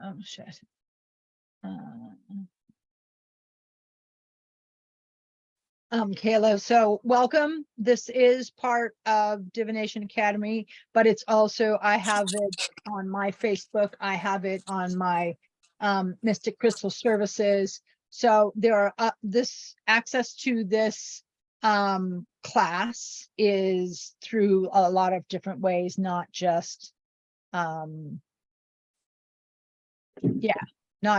Oh shit. Kayla, so welcome. This is part of DiviNation Academy, but it's also, I have it on my Facebook. I have it on my Mystic Crystal Services. So there are this access to this class is through a lot of different ways, not just not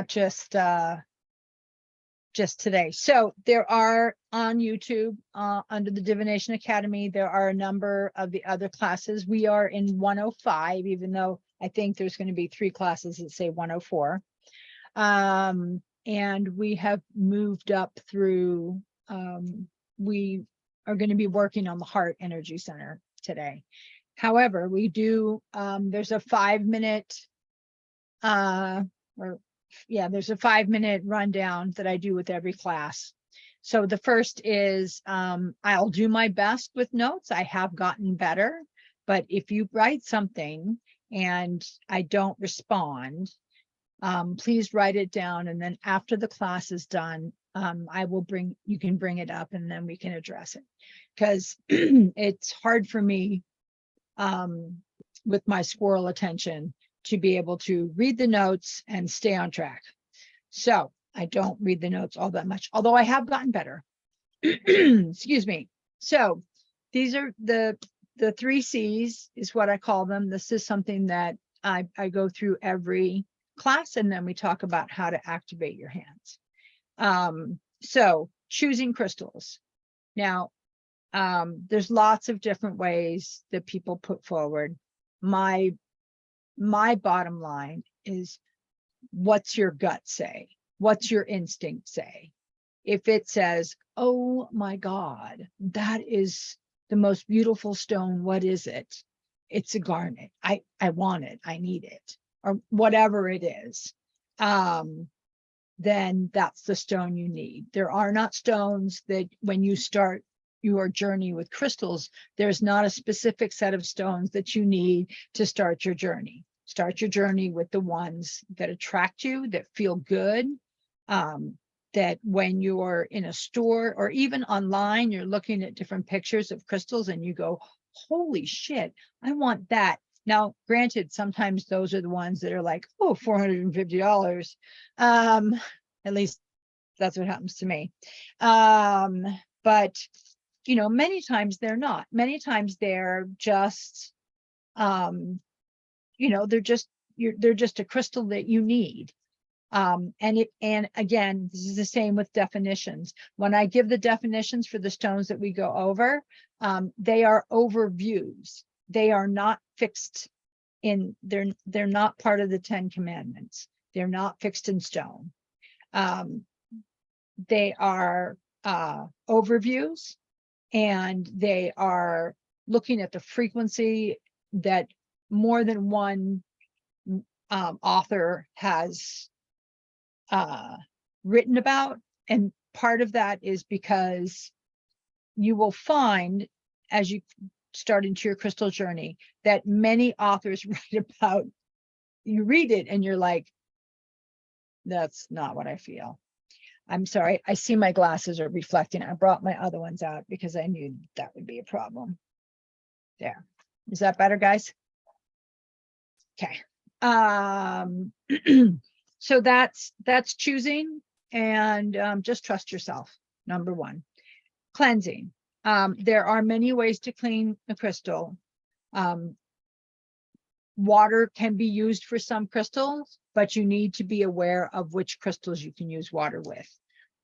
just today. So there are on YouTube under the DiviNation Academy, there are a number of the other classes. We are in 105, even though I think there's going to be 3 classes that say 104. And we have moved up through, we are going to be working on the Heart Energy Center today. However, we do, there's a 5-minute, there's a 5-minute rundown that I do with every class. So the first is, I'll do my best with notes. I have gotten better, but if you write something and I don't respond, please write it down. And then after the class is done, you can bring it up and then we can address it. Because it's hard for me with my squirrel attention to be able to read the notes and stay on track. So I don't read the notes all that much, although I have gotten better. Excuse me. So these are the 3 C's is what I call them. This is something that I go through every class, and then we talk about how to activate your hands. So choosing crystals. Now, there's lots of different ways that people put forward. My bottom line is, what's your gut say? What's your instinct say? If it says, oh my God, that is the most beautiful stone, what is it? It's a garnet. I want it. I need it. Or whatever it is. Then that's the stone you need. There are not stones that when you start your journey with crystals, there's not a specific set of stones that you need to start your journey. Start your journey with the ones that attract you, that feel good, that when you're in a store or even online, you're looking at different pictures of crystals and you go, holy shit, I want that. Now, granted, sometimes those are the ones that are like, oh, $450. At least that's what happens to me. But you know, many times they're not. Many times they're just, you know, they're just a crystal that you need. And again, this is the same with definitions. When I give the definitions for the stones that we go over, they are overviews. They are not fixed in, they're not part of the 10 commandments. They're not fixed in stone. They are overviews, and they are looking at the frequency that more than one author has written about. And part of that is because you will find, as you start into your crystal journey, that many authors write about, you read it and you're like, that's not what I feel. I'm sorry, I see my glasses are reflecting. I brought my other ones out because I knew that would be a problem. There. Is that better, guys? Okay. So that's choosing, and just trust yourself. Number 1. Cleansing. There are many ways to clean a crystal. Water can be used for some crystals, but you need to be aware of which crystals you can use water with.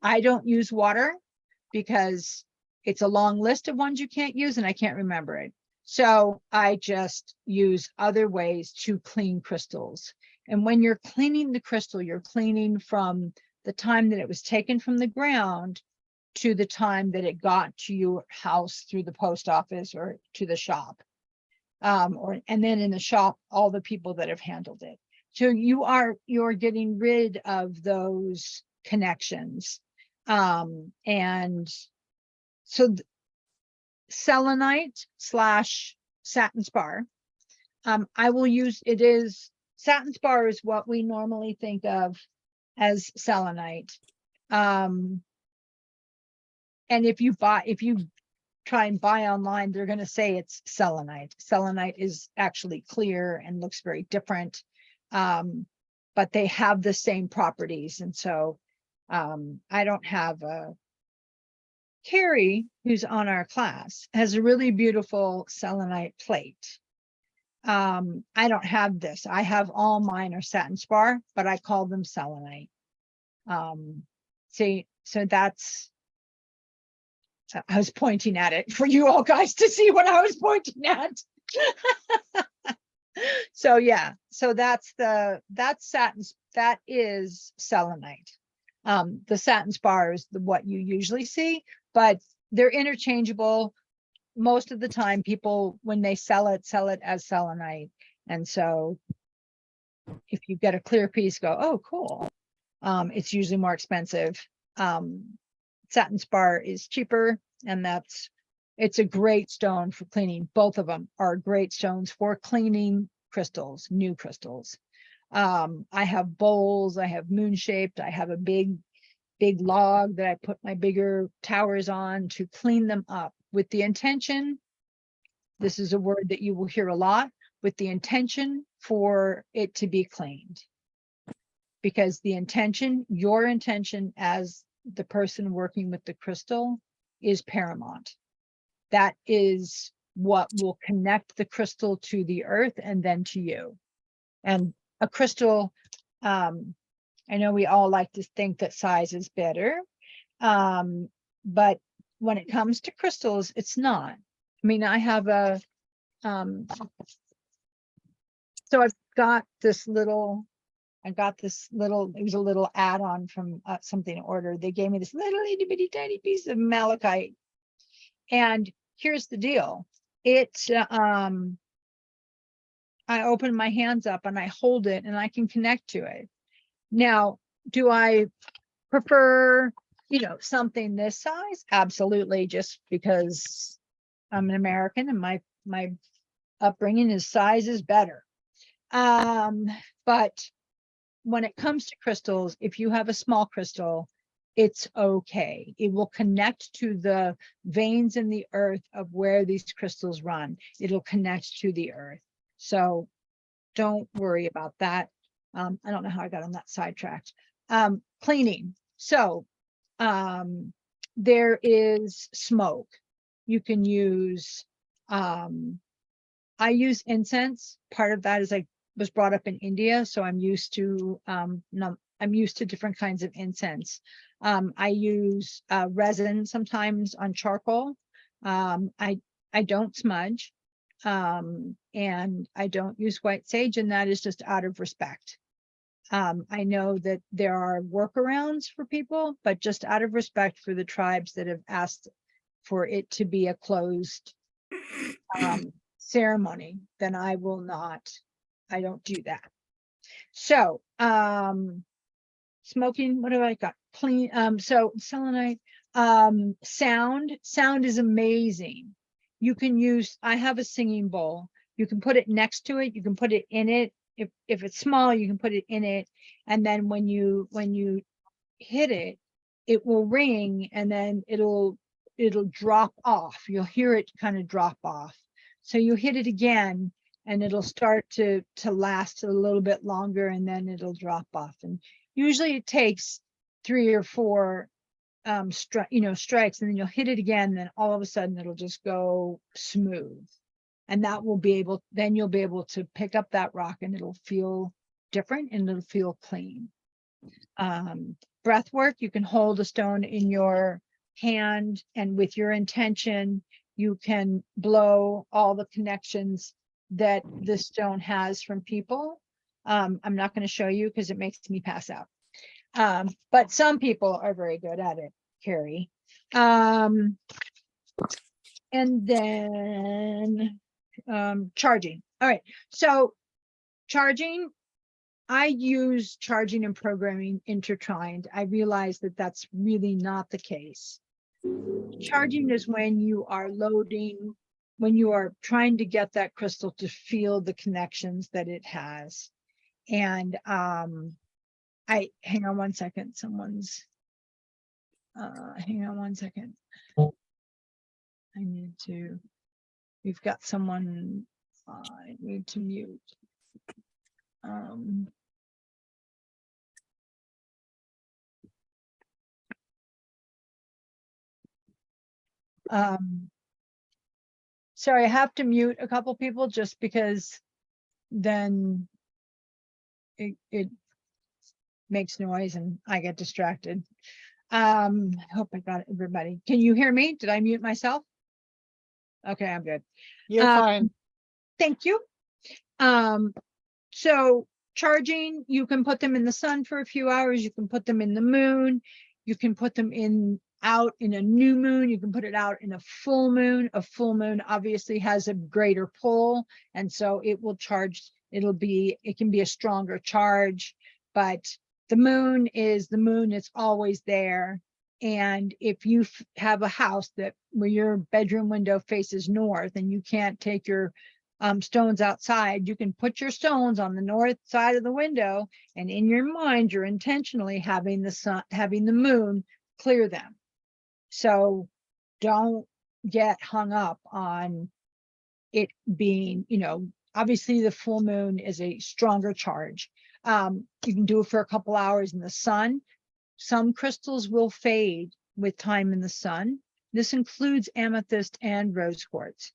I don't use water because it's a long list of ones you can't use and I can't remember it. So I just use other ways to clean crystals. And when you're cleaning the crystal, you're cleaning from the time that it was taken from the ground to the time that it got to your house through the post office or to the shop. And then in the shop, all the people that have handled it. So you're getting rid of those connections. And so selenite / satin spar I will use, it is, satin spar is what we normally think of as selenite. And if you try and buy online, they're going to say it's selenite. Selenite is actually clear and looks very different. But they have the same properties. And so I don't have Carrie, who's on our class, has a really beautiful selenite plate. I don't have this. I have all mine are satin spar, but I call them selenite. See, so that's, I was pointing at it for you all guys to see what I was pointing at. So yeah, so that's satin, that is selenite. The satin spar is what you usually see, but they're interchangeable. Most of the time people, when they sell it as selenite. And so if you get a clear piece, go, oh, cool. It's usually more expensive. Satin spar is cheaper, and it's a great stone for cleaning. Both of them are great stones for cleaning crystals, new crystals. I have bowls, I have moon shaped, I have a big log that I put my bigger towers on to clean them up with the intention. This is a word that you will hear a lot, with the intention for it to be cleaned. Because the intention, your intention as the person working with the crystal, is paramount. That is what will connect the crystal to the earth and then to you. And a crystal, I know we all like to think that size is better, but when it comes to crystals, it's not. I mean, I have a, so I've got this little, it was a little add-on from something I ordered. They gave me this little itty bitty tiny piece of malachite. And here's the deal. I open my hands up and I hold it and I can connect to it. Now, do I prefer, something this size? Absolutely, just because I'm an American and my upbringing is size is better. But when it comes to crystals, if you have a small crystal, it's okay. It will connect to the veins in the earth of where these crystals run. It'll connect to the earth. So don't worry about that. I don't know how I got on that sidetracked. Cleaning. So there is smoke. You can use, I use incense. Part of that is I was brought up in India, so I'm used to different kinds of incense. I use resin sometimes on charcoal. I don't smudge, and I don't use white sage, and that is just out of respect. I know that there are workarounds for people, but just out of respect for the tribes that have asked for it to be a closed ceremony, then I will not. I don't do that. So, smoking, what have I got? Clean, so selenite, sound is amazing. You can use, I have a singing bowl. You can put it next to it. You can put it in it. If it's small, you can put it in it. And then when you hit it, it will ring and then it'll drop off. You'll hear it kind of drop off. So you hit it again and it'll start to last a little bit longer, and then it'll drop off. And usually it takes 3 or 4 strikes, and then you'll hit it again, and then all of a sudden it'll just go smooth. And that will be able, then you'll be able to pick up that rock and it'll feel different and it'll feel clean. Breath work, you can hold a stone in your hand, and with your intention, you can blow all the connections that this stone has from people. I'm not going to show you because it makes me pass out. But some people are very good at it, Carrie. And then charging. All right. So charging, I use charging and programming intertwined. I realize that that's really not the case. Charging is when you are loading when you are trying to get that crystal to feel the connections that it has. And hang on one second, someone's hang on one second. We've got someone, I need to mute. Sorry, I have to mute a couple people just because then it makes noise and I get distracted. I hope I got everybody. Can you hear me? Did I mute myself? Okay, I'm good. You're fine. Thank you. So charging, you can put them in the sun for a few hours. You can put them in the moon. You can put them out in a new moon. You can put it out in a full moon. A full moon obviously has a greater pull, and so it will charge. It can be a stronger charge, but the moon is the moon. It's always there. And if you have a house where your bedroom window faces north and you can't take your stones outside, you can put your stones on the north side of the window, and in your mind, you're intentionally having the moon clear them. So don't get hung up on it being, obviously the full moon is a stronger charge. You can do it for a couple hours in the sun. Some crystals will fade with time in the sun. This includes amethyst and rose quartz.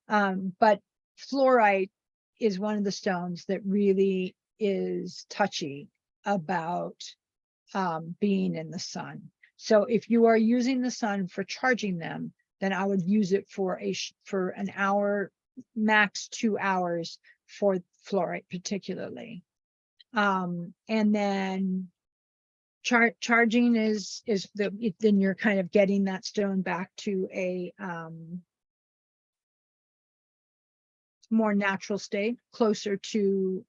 But fluorite is one of the stones that really is touchy about being in the sun. So if you are using the sun for charging them, then I would use it for an hour, max 2 hours for fluorite particularly. And then charging then you're kind of getting that stone back to a more natural state, closer to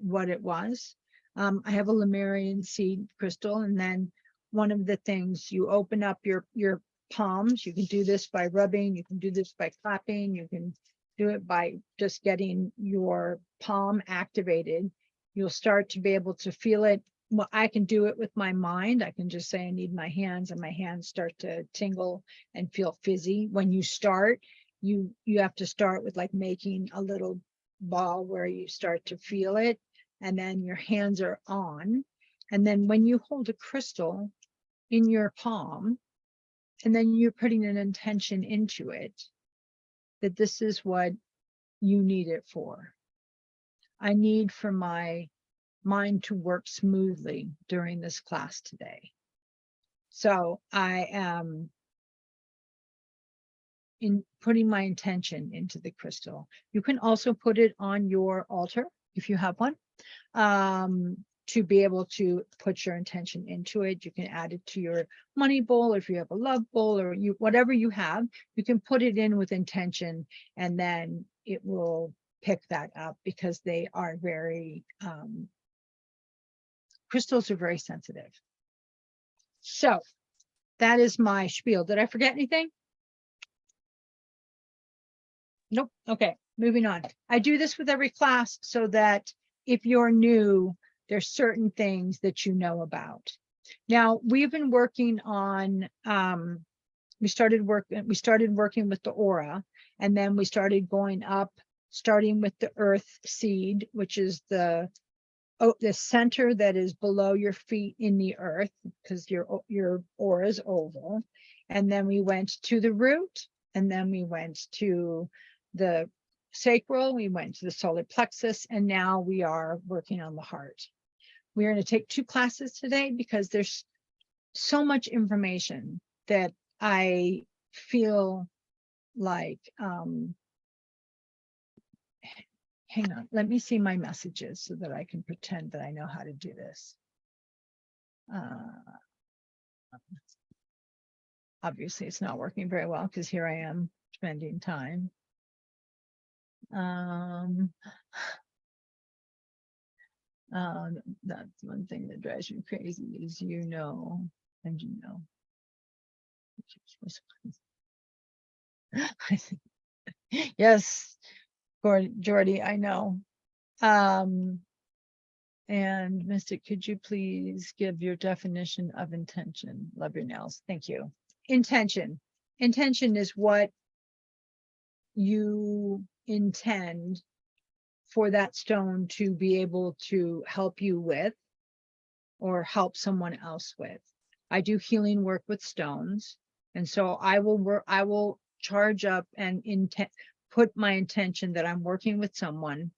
what it was. I have a Lemurian seed crystal, and then one of the things, you open up your palms. You can do this by rubbing, you can do this by clapping, you can do it by just getting your palm activated. You'll start to be able to feel it. Well, I can do it with my mind. I can just say I need my hands, and my hands start to tingle and feel fizzy. When you start, you have to start with like making a little ball where you start to feel it, and then your hands are on. And then when you hold a crystal in your palm, and then you're putting an intention into it, that this is what you need it for. I need for my mind to work smoothly during this class today. So I am putting my intention into the crystal. You can also put it on your altar if you have one, to be able to put your intention into it. You can add it to your money bowl, or if you have a love bowl, or whatever you have, you can put it in with intention, and then it will pick that up, because they are very crystals are very sensitive. So that is my spiel. Did I forget anything? Nope. Okay, moving on. I do this with every class so that if you're new, there's certain things that you know about. Now, we've been working on, we started working with the aura, and then we started going up, starting with the earth seed, which is the center that is below your feet in the earth, because your aura is oval. And then we went to the root, and then we went to the sacral, we went to the solar plexus, and now we are working on the heart. We're going to take 2 classes today because there's so much information that I feel like, hang on, let me see my messages so that I can pretend that I know how to do this. Obviously it's not working very well, because here I am spending time. That's one thing that drives me crazy is, and you know. Yes, Jordy, I know. And Mystic, could you please give your definition of intention? Love your nails. Thank you. Intention. Intention is what you intend for that stone to be able to help you with or help someone else with. I do healing work with stones. And so I will charge up and put my intention that I'm working with someone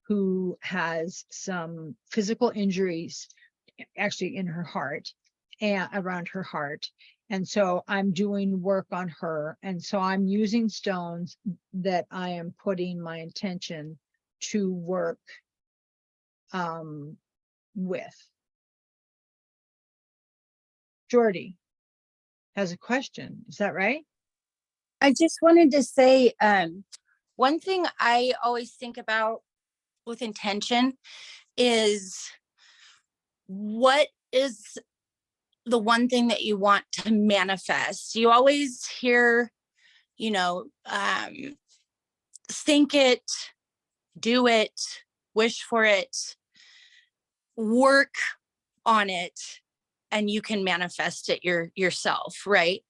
who has some physical injuries actually in her heart and around her heart. And so I'm doing work on her. And so I'm using stones that I am putting my intention to work with. Jordy has a question. Is that right? I just wanted to say, one thing I always think about with intention is, what is the one thing that you want to manifest? You always hear, you know, think it, do it, wish for it, work on it, and you can manifest it yourself, right?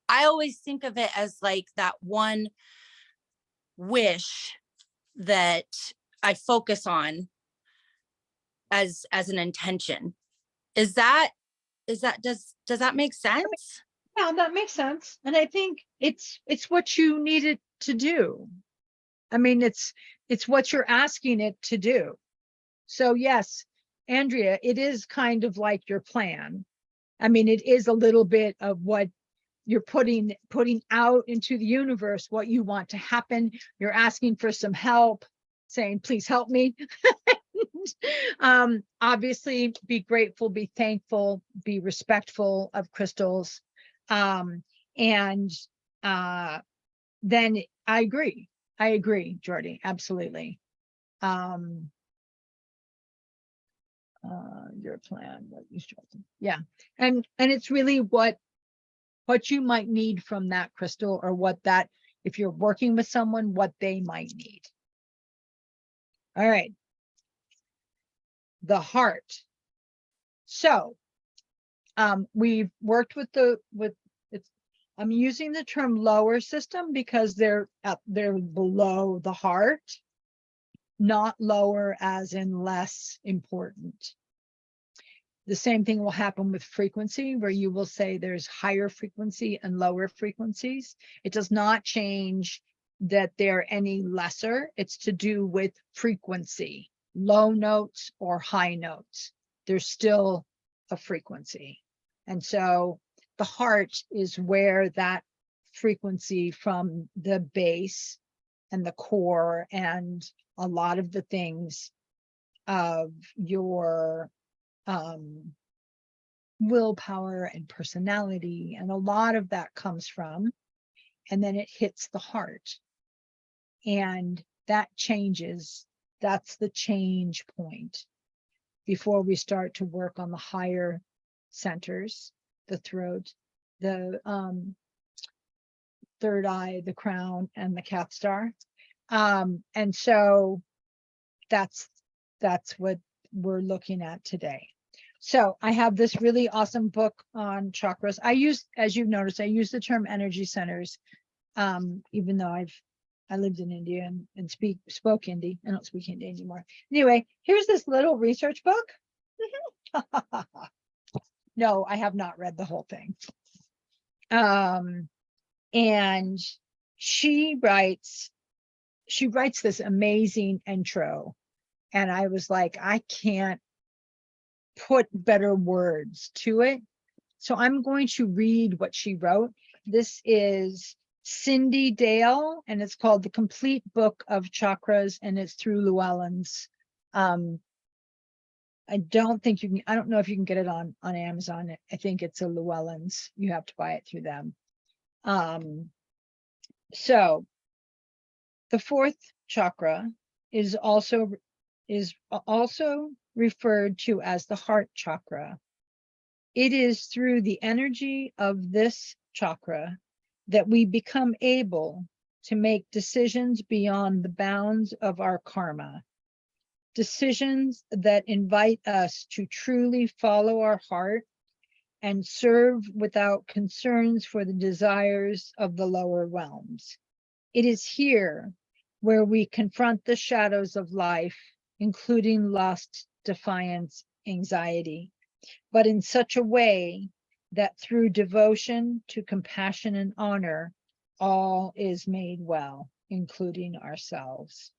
I always think of it as like that one wish that I focus on as an intention. Does that make sense? Yeah, that makes sense. And I think it's what you needed to do. I mean, it's what you're asking it to do. So yes, Andrea, it is kind of like your plan. I mean, it is a little bit of what you're putting out into the universe, what you want to happen. You're asking for some help, saying, please help me. Obviously, be grateful, be thankful, be respectful of crystals. And then I agree, Jordy, absolutely. Your plan, what you struggling. Yeah. And it's really what you might need from that crystal, or what that, if you're working with someone, what they might need. All right. The heart. So we've worked with I'm using the term lower system because they're below the heart, not lower as in less important. The same thing will happen with frequency, where you will say there's higher frequency and lower frequencies. It does not change that they're any lesser. It's to do with frequency, low notes or high notes. There's still a frequency. And so the heart is where that frequency from the base and the core and a lot of the things of your willpower and personality, and a lot of that comes from, and then it hits the heart, and that changes. That's the change point before we start to work on the higher centers, the throat, the third eye, the crown, and the capstar. And so that's what we're looking at today. So I have this really awesome book on chakras. I use, as you've noticed, I use the term energy centers, even though I lived in India and spoke Hindi. I don't speak Hindi anymore. Anyway, here's this little research book. No, I have not read the whole thing. And she writes this amazing intro. And I was like, I can't put better words to it. So I'm going to read what she wrote. This is Cindy Dale, and it's called The Complete Book of Chakras, and it's through Llewellyn's. I don't know if you can get it on Amazon. I think it's a Llewellyn's. You have to buy it through them. So the fourth chakra is also referred to as the heart chakra. It is through the energy of this chakra that we become able to make decisions beyond the bounds of our karma. Decisions that invite us to truly follow our heart and serve without concerns for the desires of the lower realms. It is here where we confront the shadows of life, including lust, defiance, anxiety, but in such a way that through devotion to compassion and honor, all is made well, including ourselves.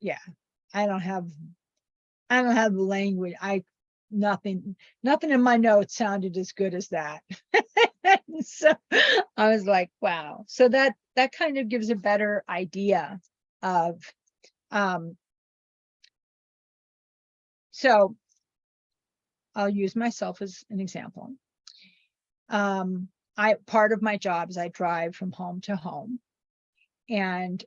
Yeah, I don't have the language. Nothing in my notes sounded as good as that. So I was like, wow. So that kind of gives a better idea of, so I'll use myself as an example. Part of my job is I drive from home to home, and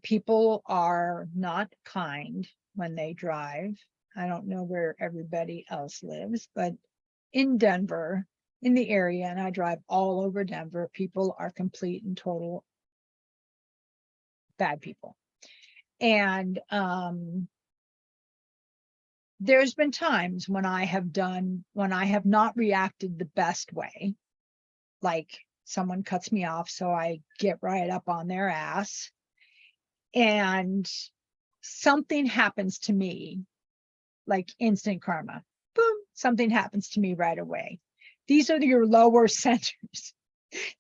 people are not kind when they drive. I don't know where everybody else lives, but in Denver, in the area, and I drive all over Denver, people are complete and total bad people. And there's been times when I have not reacted the best way, like someone cuts me off, so I get right up on their ass, and something happens to me, like instant karma. Boom, something happens to me right away. These are your lower centers.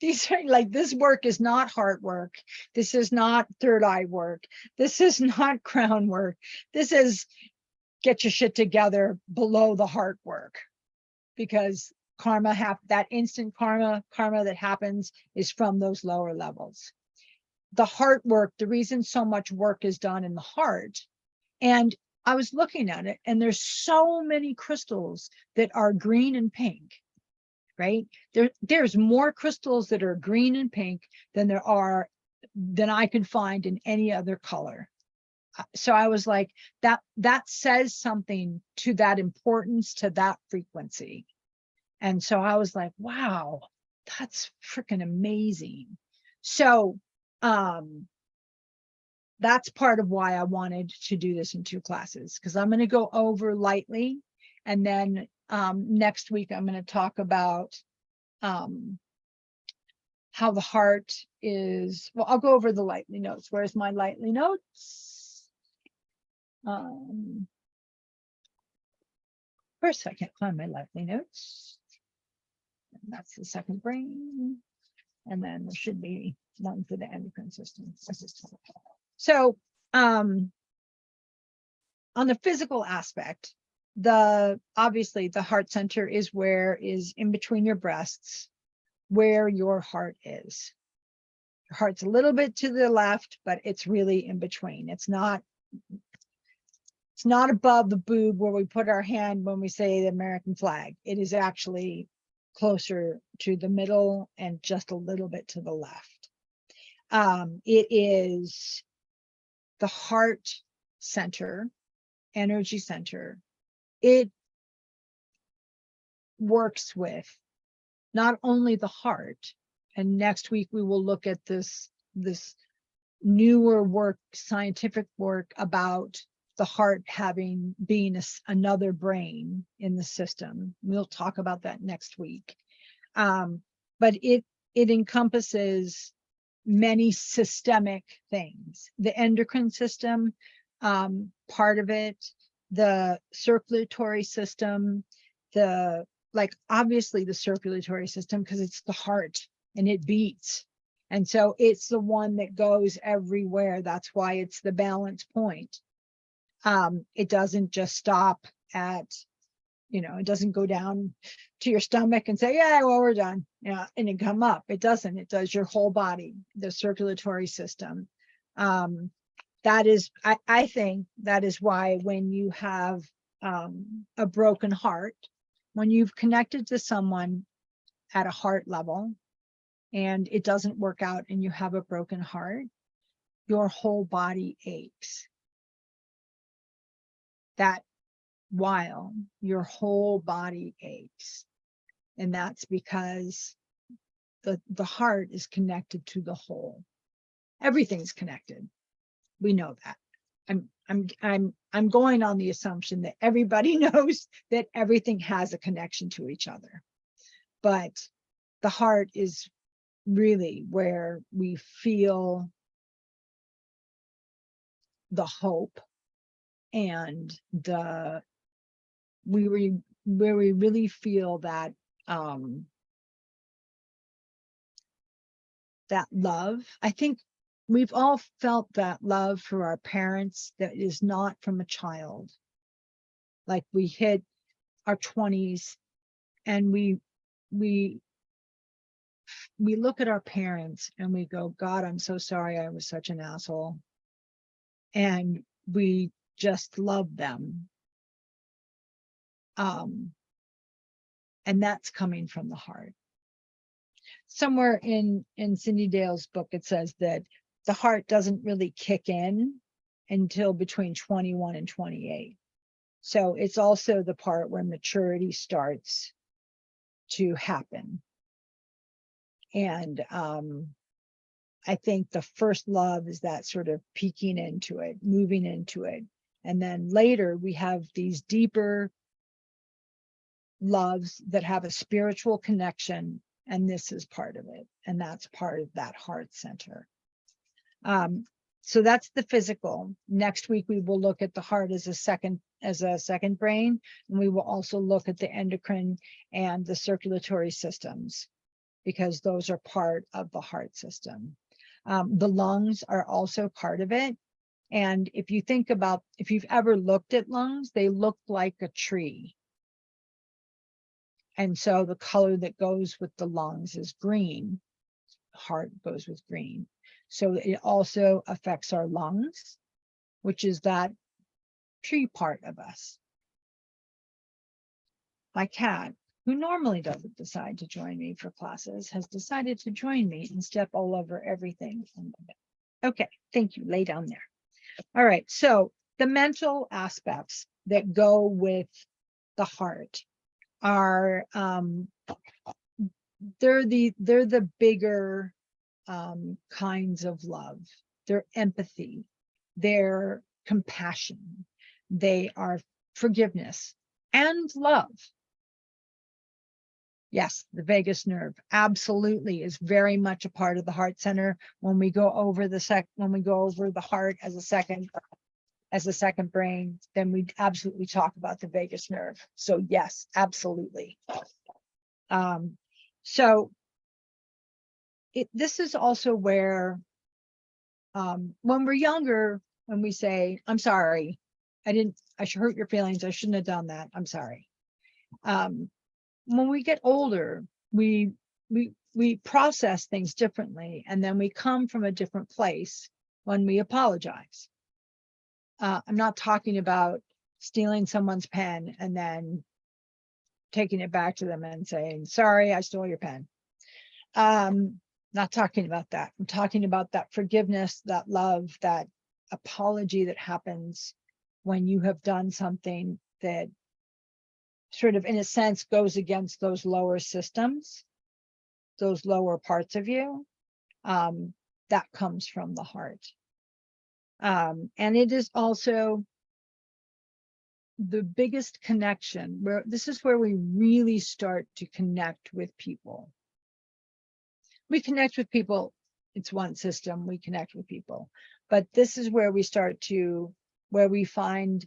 These are like, this work is not heart work. This is not third eye work. This is not crown work. This is get your shit together below the heart work, because that instant karma that happens is from those lower levels. The heart work, the reason so much work is done in the heart, and I was looking at it, and there's so many crystals that are green and pink, right? There's more crystals that are green and pink than I could find in any other color. So I was like, that says something to that importance, to that frequency. And so I was like, wow, that's freaking amazing. So that's part of why I wanted to do this in 2 classes, because I'm going to go over lightly, and then next week I'm going to talk about how the heart is. Well, I'll go over the lightly notes. Where's my lightly notes? First, I can't find my lightly notes. And that's the second brain. And then there should be one for the endocrine system. So on the physical aspect, obviously the heart center is in between your breasts, where your heart is. Your heart's a little bit to the left, but it's really in between. It's not above the boob where we put our hand when we say the American flag. It is actually closer to the middle and just a little bit to the left. It is the heart center, energy center. It works with not only the heart, and next week we will look at this newer work, scientific work about the heart being another brain in the system. We'll talk about that next week. But it encompasses many systemic things. The endocrine system, part of it, the circulatory system, obviously the circulatory system, because it's the heart and it beats. And so it's the one that goes everywhere. That's why it's the balance point. It doesn't just stop at, it doesn't go down to your stomach and say, yeah, well, we're done, and then come up. It doesn't. It does your whole body, the circulatory system. That is, I think that is why when you have a broken heart, when you've connected to someone at a heart level and it doesn't work out and you have a broken heart, your whole body aches. That while your whole body aches. And that's because the heart is connected to the whole. Everything's connected. We know that. I'm going on the assumption that everybody knows that everything has a connection to each other. But the heart is really where we feel the hope and where we really feel that that love. I think we've all felt that love for our parents that is not from a child. Like we hit our 20s and we look at our parents and we go, God, I'm so sorry I was such an asshole. And we just love them. And that's coming from the heart. Somewhere in Cindy Dale's book, it says that the heart doesn't really kick in until between 21 and 28. So it's also the part where maturity starts to happen. And I think the first love is that sort of peeking into it, moving into it. And then later we have these deeper loves that have a spiritual connection. And this is part of it. And that's part of that heart center. So that's the physical. Next week, we will look at the heart as a second brain. And we will also look at the endocrine and the circulatory systems, because those are part of the heart system. The lungs are also part of it. And if you think about, if you've ever looked at lungs, they look like a tree. And so the color that goes with the lungs is green. Heart goes with green. So it also affects our lungs, which is that tree part of us. My cat, who normally doesn't decide to join me for classes, has decided to join me and step all over everything. Okay, thank you. Lay down there. All right, so the mental aspects that go with the heart are they're the bigger kinds of love. They're empathy, they're compassion, they are forgiveness and love. Yes, the vagus nerve absolutely is very much a part of the heart center. When we go over the heart as a second brain, then we absolutely talk about the vagus nerve. So yes, absolutely. So this is also where when we're younger, when we say, I'm sorry, I hurt your feelings, I shouldn't have done that, I'm sorry. When we get older, we process things differently, and then we come from a different place when we apologize. I'm not talking about stealing someone's pen and then taking it back to them and saying, sorry, I stole your pen. Not talking about that. I'm talking about that forgiveness, that love, that apology that happens when you have done something that sort of, in a sense, goes against those lower systems, those lower parts of you. That comes from the heart. And it is also the biggest connection, where this is where we really start to connect with people. We connect with people, it's one system, we connect with people. But this is where we where we find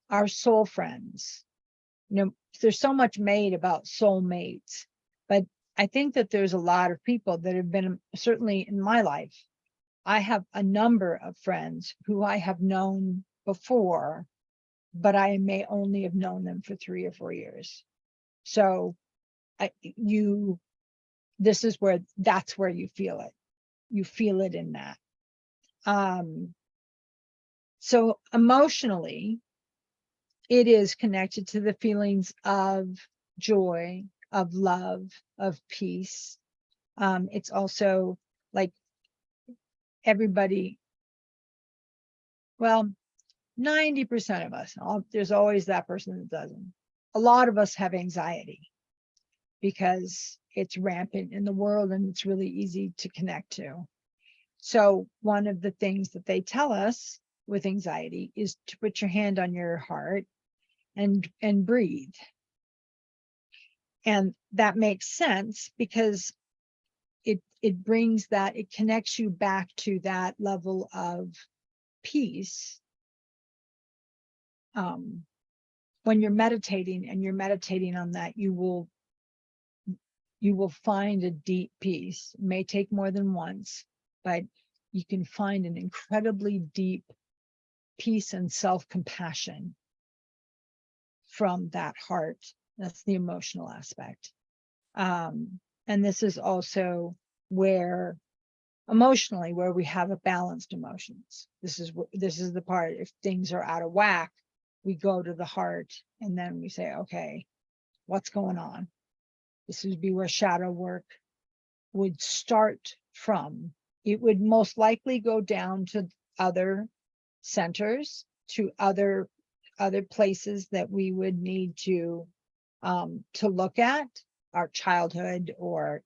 our soul friends. You know, there's so much made about soulmates, but I think that there's a lot of people that have been, certainly in my life, I have a number of friends who I have known before, but I may only have known them for 3 or 4 years. So this is where, that's where you feel it. You feel it in that. So emotionally, it is connected to the feelings of joy, of love, of peace. It's also like everybody, well, 90% of us, there's always that person that doesn't. A lot of us have anxiety. because it's rampant in the world and it's really easy to connect to. So one of the things that they tell us with anxiety is to put your hand on your heart and breathe. And that makes sense because it brings that, it connects you back to that level of peace. When you're meditating and you're meditating on that, you will find a deep peace. It may take more than once, but you can find an incredibly deep peace and self-compassion from that heart. That's the emotional aspect. And this is also where emotionally, where we have a balanced emotions. This is the part, if things are out of whack, we go to the heart and then we say, okay, what's going on? This would be where shadow work would start from. It would most likely go down to other centers, to other places that we would need to look at, our childhood or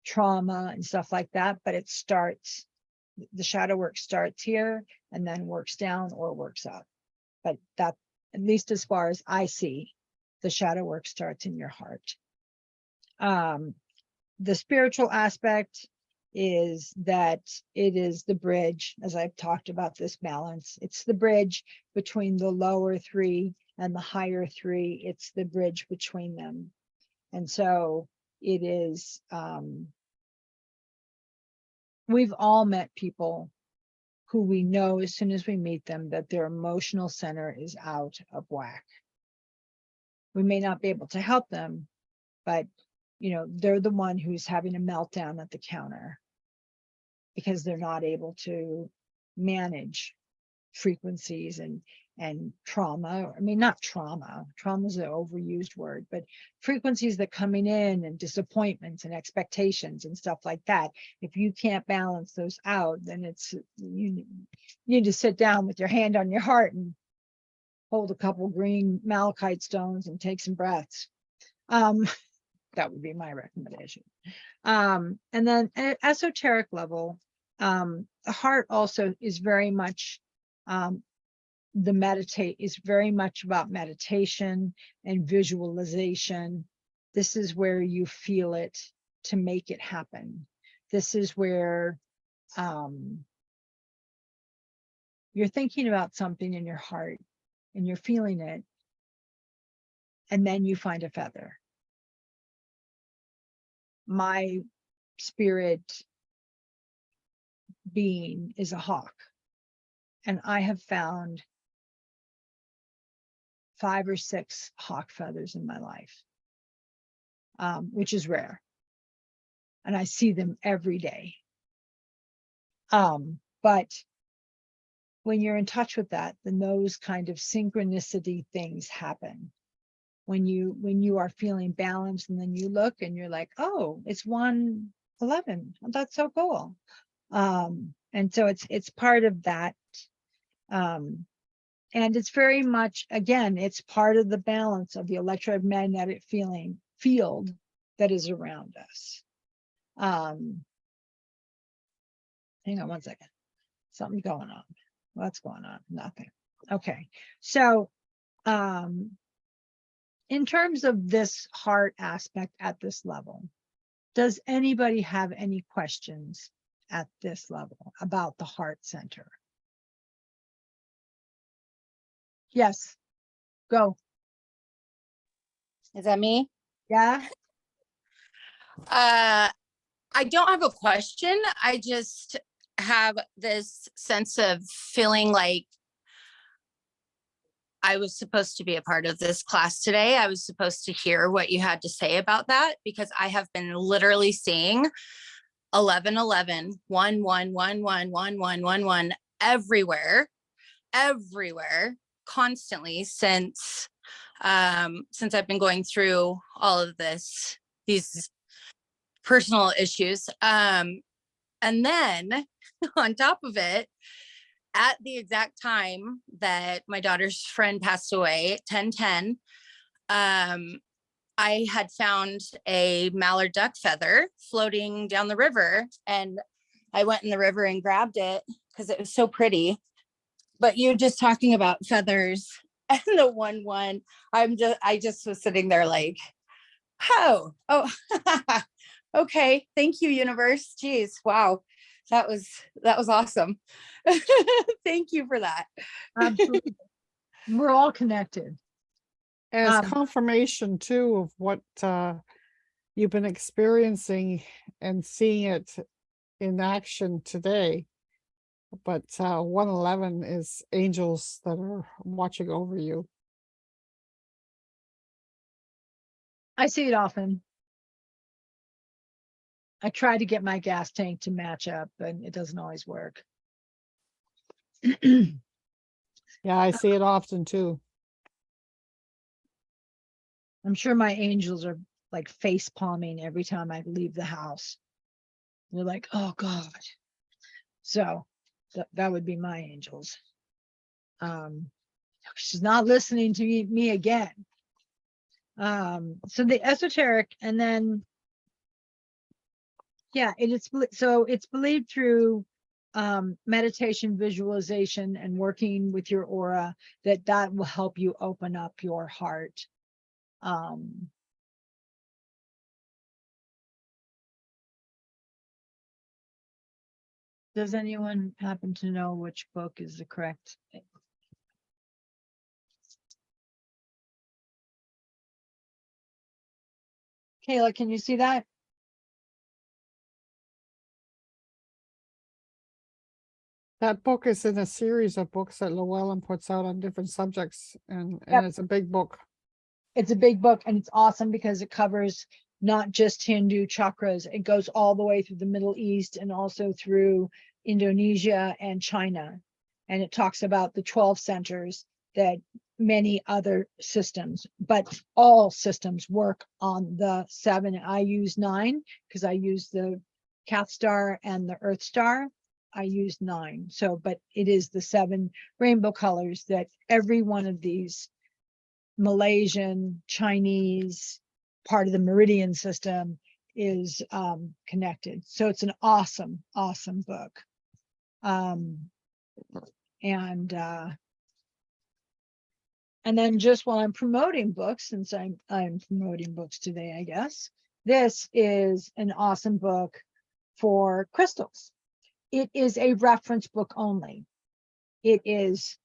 trauma and stuff like that. But the shadow work starts here and then works down or works up. But that, at least as far as I see, the shadow work starts in your heart. The spiritual aspect is that it is the bridge, as I've talked about this balance. It's the bridge between the lower three and the higher three. It's the bridge between them. And so it is, we've all met people who we know as soon as we meet them that their emotional center is out of whack. We may not be able to help them, but they're the one who's having a meltdown at the counter because they're not able to manage frequencies and trauma. I mean, not trauma. Trauma is an overused word, but frequencies that coming in and disappointments and expectations and stuff like that. If you can't balance those out, then you need to sit down with your hand on your heart and hold a couple green malachite stones and take some breaths. That would be my recommendation. And then at esoteric level, the heart also is very much is very much about meditation and visualization. This is where you feel it to make it happen. This is where you're thinking about something in your heart and you're feeling it, and then you find a feather. My spirit being is a hawk, and I have found 5 or 6 hawk feathers in my life, which is rare, and I see them every day. But when you're in touch with that, then those kind of synchronicity things happen. When you are feeling balanced, and then you look and you're like, oh, it's 111. That's so cool. And so it's part of that. And it's very much, again, it's part of the balance of the electromagnetic field that is around us. Hang on one second. Something's going on. What's going on? Nothing. Okay. So in terms of this heart aspect at this level, does anybody have any questions at this level about the heart center? Yes, go. Is that me? Yeah. I don't have a question. I just have this sense of feeling like I was supposed to be a part of this class today. I was supposed to hear what you had to say about that, because I have been literally seeing 11, 11, 1, 1, 1, 1, 1, 1, 1, 1 everywhere, constantly since I've been going through all of these personal issues. And then on top of it, at the exact time that my daughter's friend passed away, 10/10, I had found a mallard duck feather floating down the river, and I went in the river and grabbed it because it was so pretty. But you're just talking about feathers and the one, I just was sitting there like, oh, okay. Thank you, universe. Jeez. Wow. That was awesome. Thank you for that. Absolutely. We're all connected. As Um, confirmation too of what you've been experiencing and seeing it in action today. But 111 is angels that are watching over you. I see it often. I try to get my gas tank to match up, and it doesn't always work. Yeah, I see it often too. I'm sure my angels are like face palming every time I leave the house. They're like, oh God. So that would be my angels. She's not listening to me again. So the esoteric, and then yeah, it's believed through meditation, visualization, and working with your aura that will help you open up your heart. Does anyone happen to know which book is the correct? Kayla, can you see that? That book is in a series of books that Llewellyn puts out on different subjects, and Yep. it's a big book. It's a big book, and it's awesome because it covers not just Hindu chakras. It goes all the way through the Middle East and also through Indonesia and China. And it talks about the 12 centers that many other systems, but all systems work on the 7. I use 9 because I use the Cath Star and the Earth Star. I use 9. So, but it is the 7 rainbow colors that every one of these Malaysian, Chinese, part of the meridian system is connected. So it's an awesome, awesome book. And then just while I'm promoting books, since I'm promoting books today, I guess, this is an awesome book for crystals. It is a reference book only. It is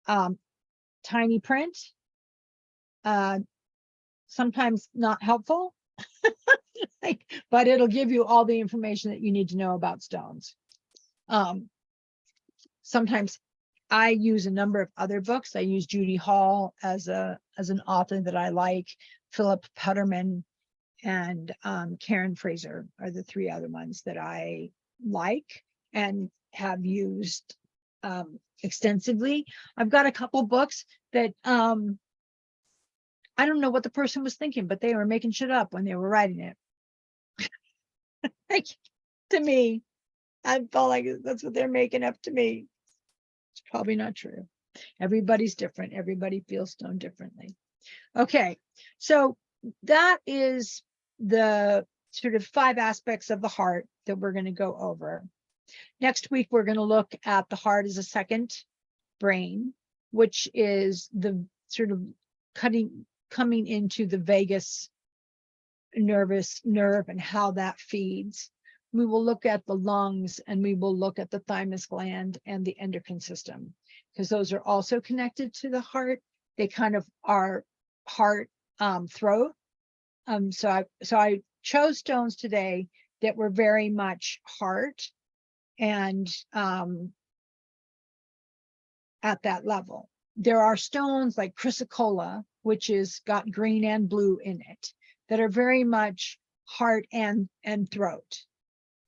tiny print, sometimes not helpful, but it'll give you all the information that you need to know about stones. Sometimes I use a number of other books. I use Judy Hall as an author that I like. Philip Putterman and Karen Fraser are the 3 other ones that I like and have used extensively. I've got a couple books that I don't know what the person was thinking, but they were making shit up when they were writing it. Like, to me, I felt like that's what they're making up to me. It's probably not true. Everybody's different. Everybody feels stone differently. Okay, so that is the sort of 5 aspects of the heart that we're going to go over. Next week, we're going to look at the heart as a second brain, which is the sort of coming into the vagus nerve and how that feeds. We will look at the lungs, and we will look at the thymus gland and the endocrine system, because those are also connected to the heart. They kind of are heart, throat. So I chose stones today that were very much heart and at that level. There are stones like chrysocolla, which is got green and blue in it, that are very much heart and throat.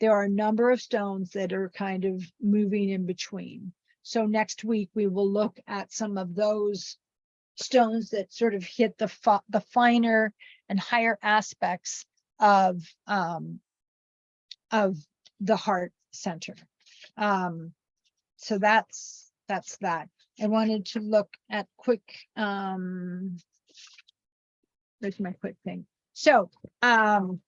There are a number of stones that are kind of moving in between. So next week we will look at some of those stones that sort of hit the finer and higher aspects of the heart center. So that's that. I wanted to look at quick, there's my quick thing. So, one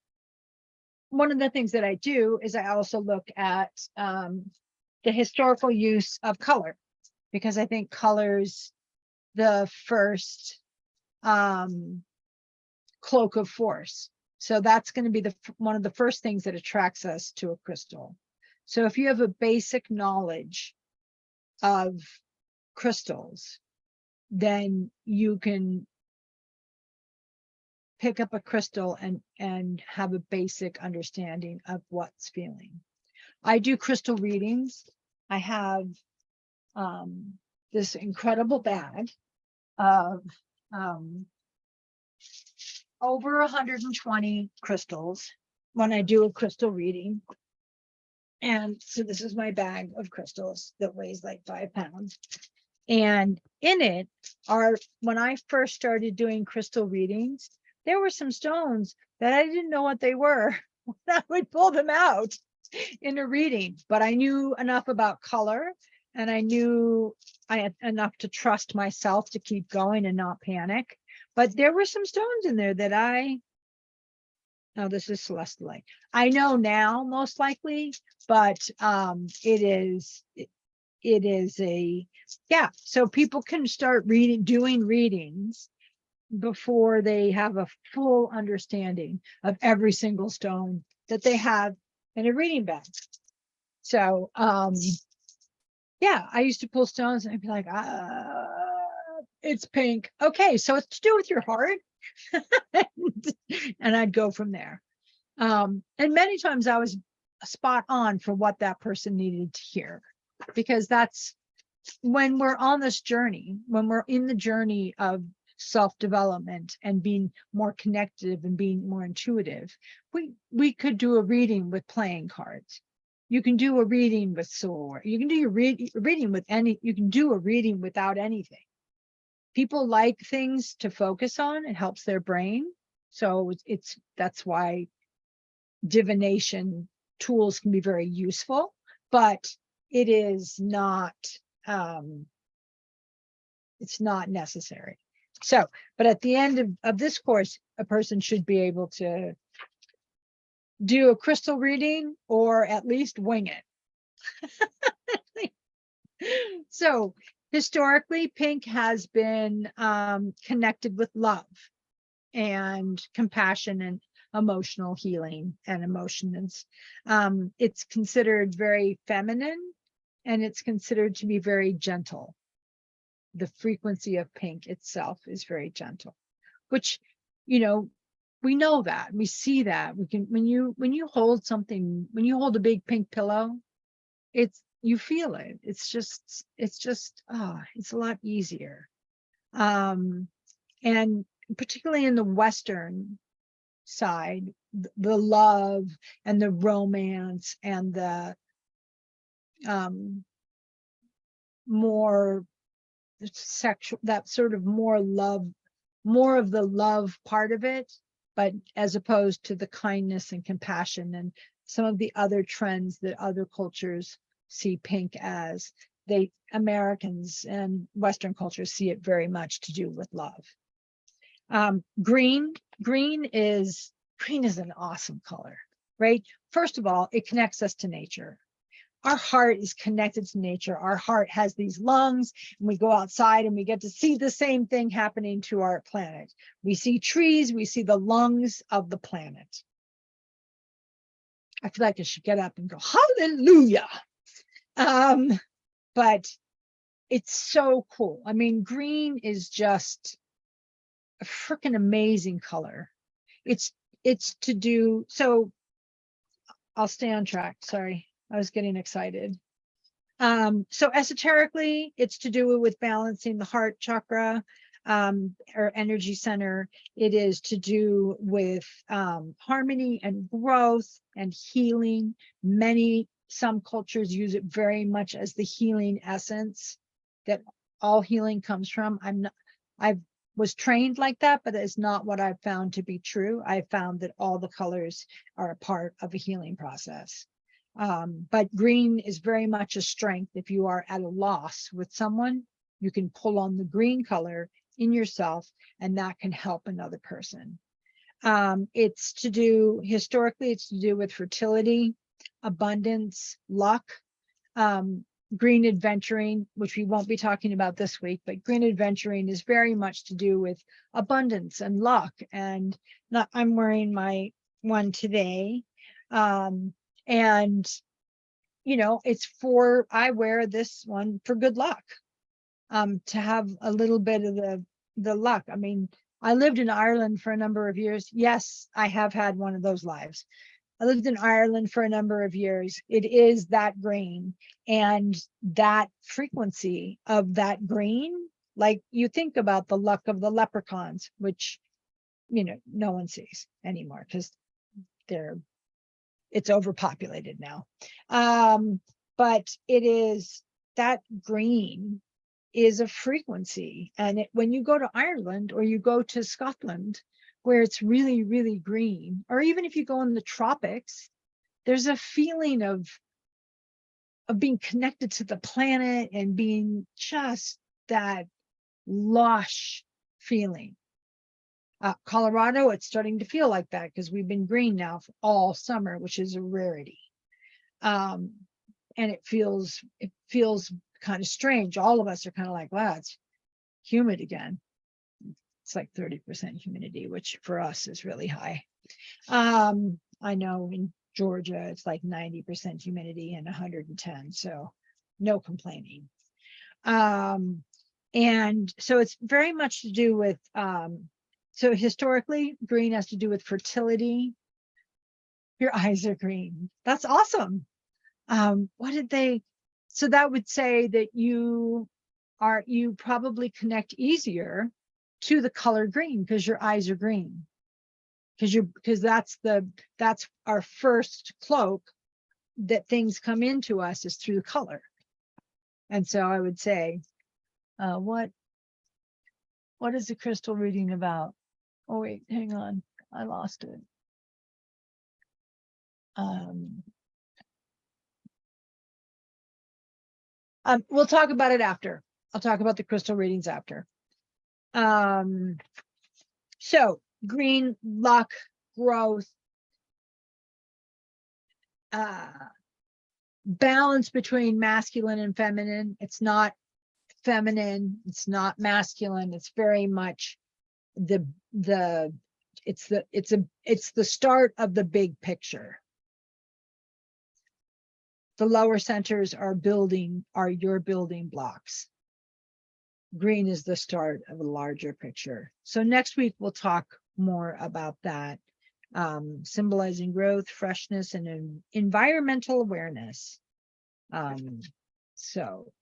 of the things that I do is I also look at the historical use of color, because I think color's the first cloak of force. So that's going to be one of the first things that attracts us to a crystal. So if you have a basic knowledge of crystals, then you can pick up a crystal and have a basic understanding of what's feeling. I do crystal readings. I have this incredible bag of over 120 crystals when I do a crystal reading. And so this is my bag of crystals that weighs like 5 pounds. And in it are, when I first started doing crystal readings, there were some stones that I didn't know what they were. I would pull them out in a reading, but I knew enough about color, and I knew I had enough to trust myself to keep going and not panic. But there were some stones in there that oh, this is celestite. I know now, most likely, but it is a, yeah. So people can start doing readings before they have a full understanding of every single stone that they have in a reading bag. So, yeah, I used to pull stones and I'd be like, it's pink. Okay, so it's to do with your heart. And I'd go from there. And many times I was spot on for what that person needed to hear, because that's when we're on this journey, when we're in the journey of self-development and being more connected and being more intuitive, we could do a reading with playing cards. You can do a reading with soul. You can do your reading with you can do a reading without anything. People like things to focus on. It helps their brain. So that's why divination tools can be very useful, but it is not, it's not necessary. So, but at the end of this course, a person should be able to do a crystal reading or at least wing it. So historically, pink has been connected with love and compassion and emotional healing and emotions. It's considered very feminine, and it's considered to be very gentle. The frequency of pink itself is very gentle, which, you know, we know that, we see that. We can, when you hold something, when you hold a big pink pillow, you feel it. It's just, it's a lot easier. And particularly in the Western side, the love and the romance and the more sexual, that sort of more love, more of the love part of it, but as opposed to the kindness and compassion and some of the other trends that other cultures see pink as. Americans and Western cultures see it very much to do with love. Green is an awesome color, right? First of all, it connects us to nature. Our heart is connected to nature. Our heart has these lungs, and we go outside and we get to see the same thing happening to our planet. We see trees, we see the lungs of the planet. I feel like I should get up and go, hallelujah. But it's so cool. I mean, green is just a freaking amazing color. It's to do, so I'll stay on track. Sorry, I was getting excited. So esoterically, it's to do with balancing the heart chakra, or energy center. It is to do with harmony and growth and healing. Some cultures use it very much as the healing essence that all healing comes from. I was trained like that, but it's not what I've found to be true. I found that all the colors are a part of a healing process. But green is very much a strength. If you are at a loss with someone, you can pull on the green color in yourself, and that can help another person. It's historically, it's to do with fertility, abundance, luck, green adventuring, which we won't be talking about this week, but green adventuring is very much to do with abundance and luck. And I'm wearing my one today. And I wear this one for good luck, to have a little bit of the luck. I mean, I lived in Ireland for a number of years. Yes, I have had one of those lives. I lived in Ireland for a number of years. It is that green, and that frequency of that green, like you think about the luck of the leprechauns, which, no one sees anymore because it's overpopulated now. But it is that green is a frequency. And when you go to Ireland or you go to Scotland, where it's really, really green, or even if you go in the tropics, there's a feeling of being connected to the planet and being just that lush feeling. Colorado, it's starting to feel like that because we've been green now for all summer, which is a rarity. And it feels kind of strange. All of us are kind of like, wow, it's humid again. It's like 30% humidity, which for us is really high. I know in Georgia, it's like 90% humidity and 110. So no complaining. And so it's very much to do with, so historically, green has to do with fertility. Your eyes are green. That's awesome. So that would say that you probably connect easier to the color green because your eyes are green. Because that's our first cloak that things come into us is through the color. And so I would say, what is the crystal reading about? Oh wait, hang on, I lost it. We'll talk about it after. I'll talk about the crystal readings after. So green, luck, growth, balance between masculine and feminine. It's not feminine, it's not masculine. It's very much it's the start of the big picture. The lower centers are your building blocks. Green is the start of a larger picture. So next week we'll talk more about that, symbolizing growth, freshness, and environmental awareness. So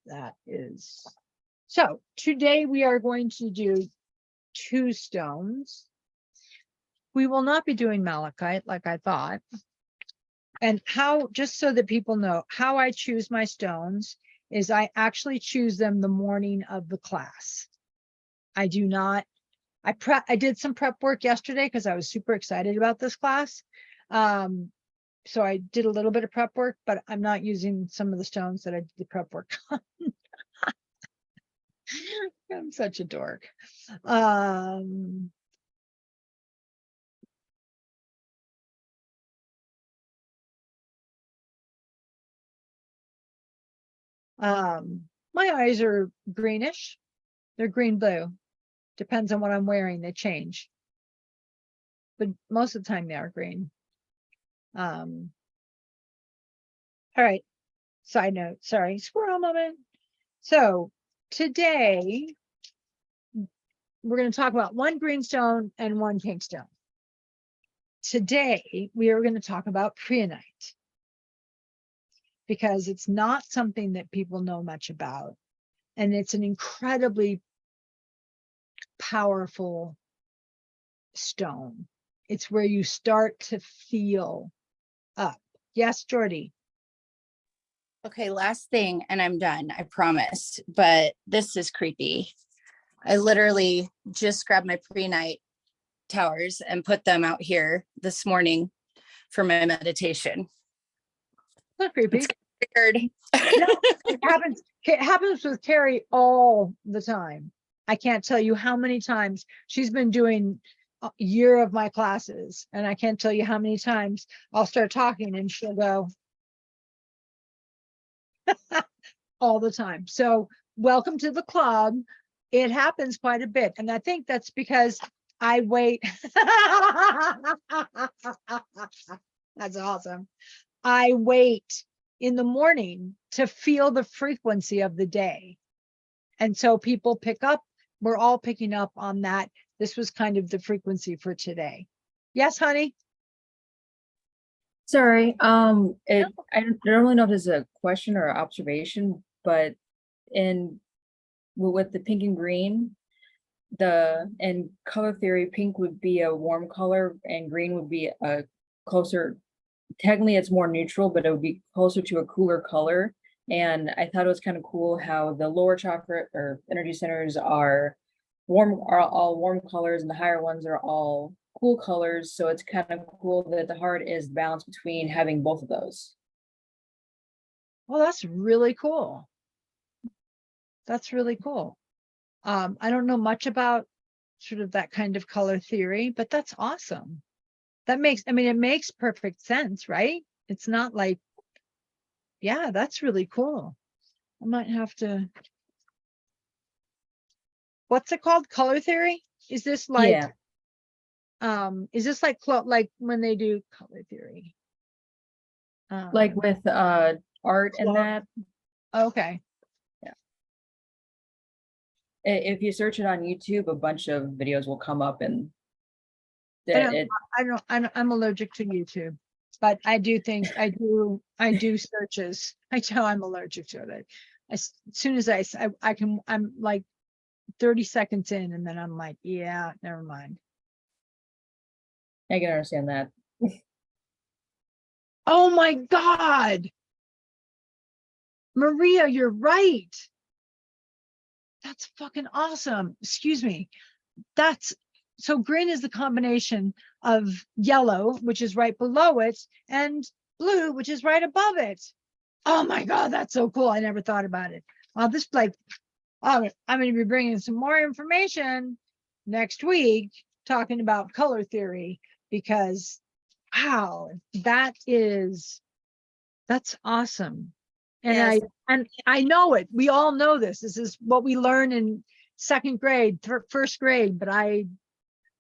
today we are going to do 2 stones. We will not be doing malachite like I thought. And just so that people know, how I choose my stones is I actually choose them the morning of the class. I did some prep work yesterday because I was super excited about this class. So I did a little bit of prep work, but I'm not using some of the stones that I did the prep work on. I'm such a dork. My eyes are greenish. They're green blue. Depends on what I'm wearing, they change. But most of the time they are green. All right. Side note, sorry, squirrel moment. So today we're going to talk about 1 green stone and 1 pink stone. Today we are going to talk about preonite, because it's not something that people know much about. And it's an incredibly powerful stone. It's where you start to feel up. Yes, Jordy. Okay, last thing, and I'm done, I promise. But this is creepy. I literally just grabbed my pre-night towers and put them out here this morning for my meditation. Not creepy. It's weird. No, it happens with Carrie all the time. I can't tell you how many times she's been doing year of my classes. And I can't tell you how many times I'll start talking and she'll go all the time. So welcome to the club. It happens quite a bit. And I think that's because I wait. That's awesome. I wait in the morning to feel the frequency of the day. And so people pick up, we're all picking up on that. This was kind of the frequency for today. Yes, honey? Sorry, I don't really know if this is a question or observation, but with the pink and green, in color theory, pink would be a warm color and green would be a closer, technically it's more neutral, but it would be closer to a cooler color. And I thought it was kind of cool how the lower chakra or energy centers are all warm colors and the higher ones are all cool colors. So it's kind of cool that the heart is balanced between having both of those. Well, that's really cool. That's really cool. I don't know much about sort of that kind of color theory, but that's awesome. That makes, I mean, it makes perfect sense, right? It's not like, yeah, that's really cool. I might have to. What's it called? Color theory? Is this like, is this like when they do color theory? Like with art and that. Okay. If you search it on YouTube, a bunch of videos will come up and I'm allergic to YouTube, but I do think I do searches. I tell I'm allergic to it. As soon as I'm like 30 seconds in and then I'm like, yeah, never mind. I can understand that. Oh my God. Maria, you're right. That's fucking awesome. Excuse me. So green is the combination of yellow, which is right below it, and blue, which is right above it. Oh my God, that's so cool. I never thought about it. Well, this like, I'm going to be bringing some more information next week talking about color theory because, wow, that's awesome. And Yes. I know it. We all know this. This is what we learn in second grade, first grade. But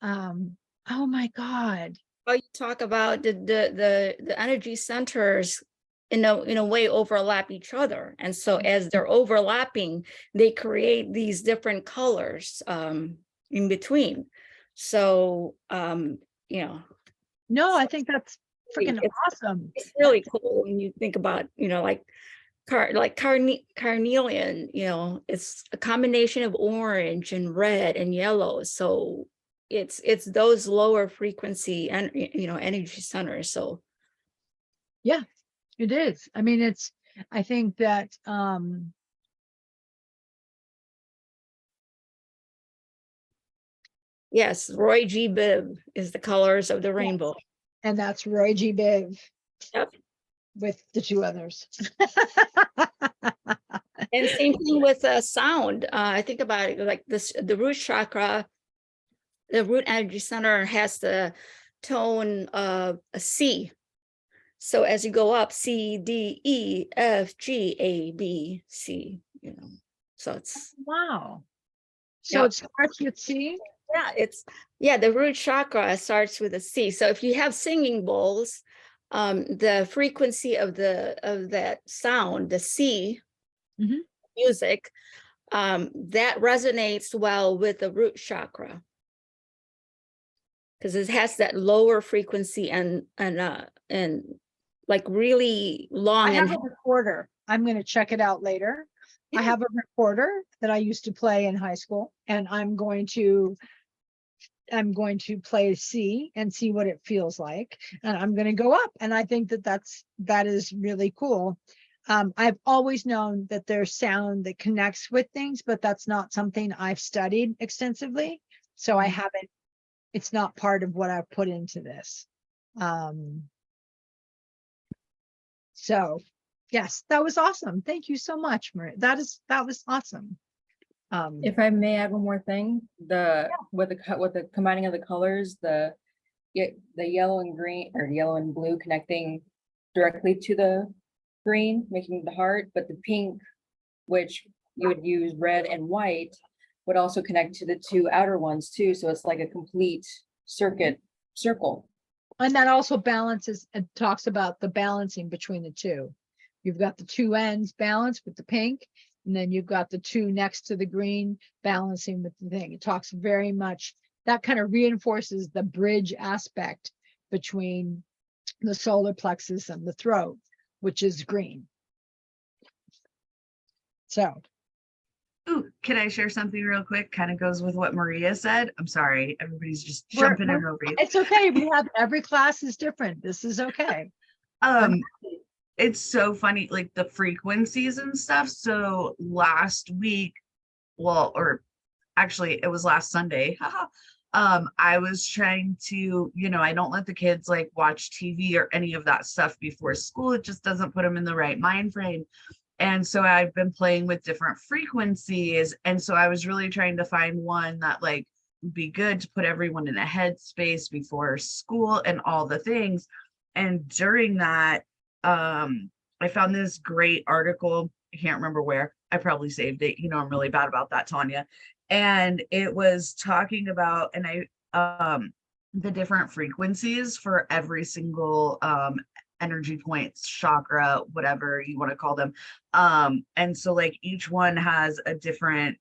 oh my God. Well, you talk about the energy centers in a way overlap each other, and so as they're overlapping, they create these different colors in between. So No, I think that's freaking it's awesome. It's really cool when you think about like carnelian, it's a combination of orange and red and yellow. So it's those lower frequency and energy centers. So Yeah, it is. I mean, I think that yes, Roy G. Biv is the colors of the rainbow. And that's Roy G. Biv. Yep. With the two others. And same thing with sound. I think about it like this: the root chakra, the root energy center has the tone of a C. So as you go up, C, D, E, F, G, A, B, C. So it's wow. So it starts with C. Yeah, the root chakra starts with a C. So if you have singing bowls, the frequency of that sound, the C music, that resonates well with the root chakra because it has that lower frequency and like really long. I have a recorder. I'm going to check it out later. I have a recorder that I used to play in high school, and I'm going to play C and see what it feels like. And I'm going to go up. And I think that is really cool. I've always known that there's sound that connects with things, but that's not something I've studied extensively. So I haven't, it's not part of what I've put into this. So yes, that was awesome. Thank you so much, Maria. That was awesome. If I may add one more thing, with the combining of the colors, the yellow and green, or yellow and blue connecting directly to the green, making the heart, but the pink, which you would use red and white, would also connect to the two outer ones too. So it's like a complete circle. And that also balances and talks about the balancing between the two. You've got the two ends balanced with the pink, and then you've got the two next to the green balancing with the thing. It talks very much, that kind of reinforces the bridge aspect between the solar plexus and the throat, which is green. So. Ooh, can I share something real quick? Kind of goes with what Maria said. I'm sorry, everybody's just We're- jumping in over you. It's okay. We have, every class is different. This is okay. It's so funny, like the frequencies and stuff. So last week, well, or actually it was last Sunday. I was trying to, I don't let the kids like watch TV or any of that stuff before school. It just doesn't put them in the right mind frame. And so I've been playing with different frequencies. And so I was really trying to find one that like would be good to put everyone in a headspace before school and all the things. And during that, I found this great article. I can't remember where. I probably saved it. I'm really bad about that, Tanya. And it was talking about, the different frequencies for every single energy points, chakra, whatever you want to call them. And so like each one has a different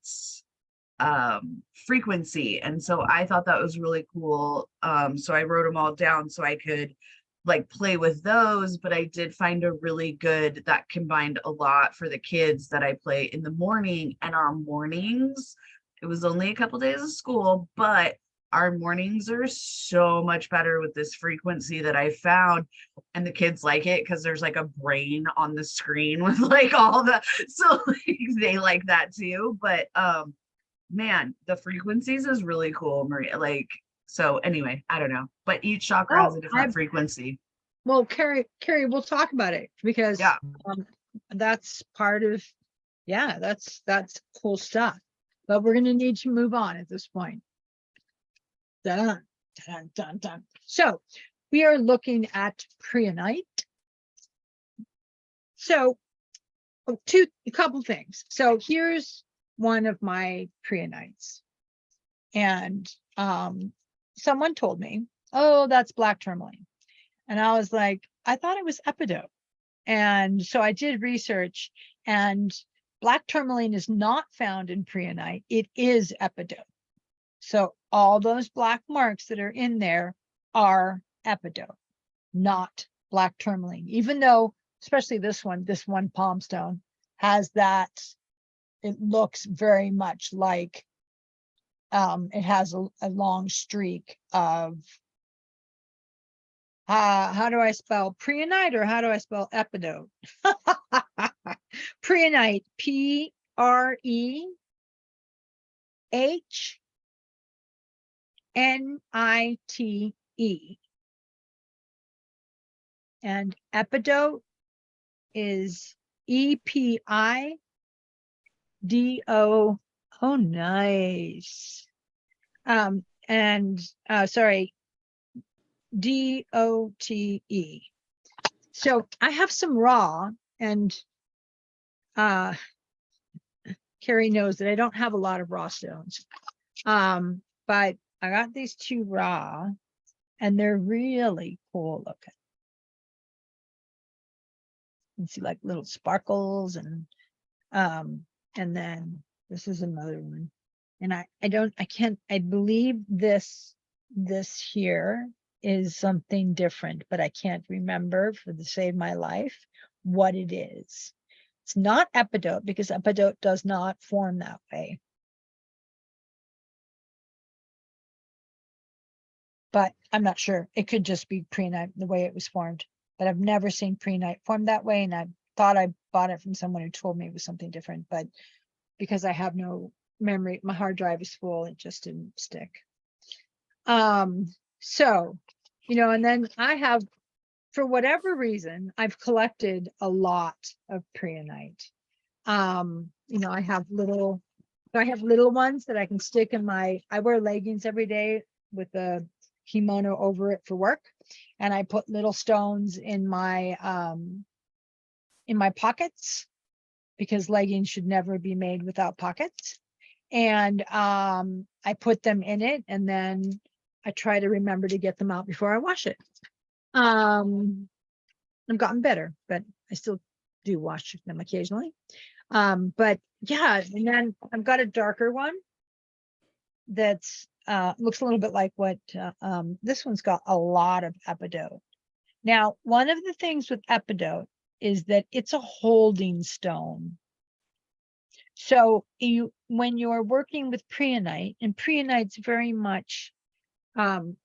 frequency. And so I thought that was really cool. So I wrote them all down so I could like play with those, but I did find a really good that combined a lot for the kids that I play in the morning. And our mornings, it was only a couple days of school, but our mornings are so much better with this frequency that I found. And the kids like it because there's like a brain on the screen with like all the, so like, they like that too. But man, the frequencies is really cool, Maria. Like, so anyway, I don't know, but each chakra has a different frequency. Well, Carrie, we'll talk about it because Yeah. That's part of, that's cool stuff. But we're going to need to move on at this point. Dun, dun, dun, dun. So we are looking at preonite. So a couple things. So here's one of my preonites. And someone told me, oh, that's black tourmaline. And I was like, I thought it was epidote. And so I did research, and black tourmaline is not found in preonite. It is epidote. So all those black marks that are in there are epidote, not black tourmaline, even though, especially this one palm stone has that. It looks very much like it has a long streak of, how do I spell preonite, or how do I spell epidote? Preonite, P-R-E-H-N-I-T-E. And epidote is E-P-I-D-O. Oh, nice. Sorry, D-O-T-E. So I have some raw, and Carrie knows that I don't have a lot of raw stones. But I got these two raw, and they're really cool looking. You can see like little sparkles, and then this is another one. And I believe this here is something different, but I can't remember for the sake of my life what it is. It's not epidote, because epidote does not form that way. But I'm not sure. It could just be preonite the way it was formed. But I've never seen preonite formed that way, and I thought I bought it from someone who told me it was something different, but because I have no memory, my hard drive is full, it just didn't stick. So, and then I have, for whatever reason, I've collected a lot of preonite. I have little So I have little ones that I can stick in I wear leggings every day with a kimono over it for work. And I put little stones in my pockets, because leggings should never be made without pockets. And I put them in it, and then I try to remember to get them out before I wash it. I've gotten better, but I still do wash them occasionally. But yeah, and then I've got a darker one that's looks a little bit like what this one's got a lot of epidote. Now, one of the things with epidote is that it's a holding stone. So when you're working with preonite, and preonite's very much the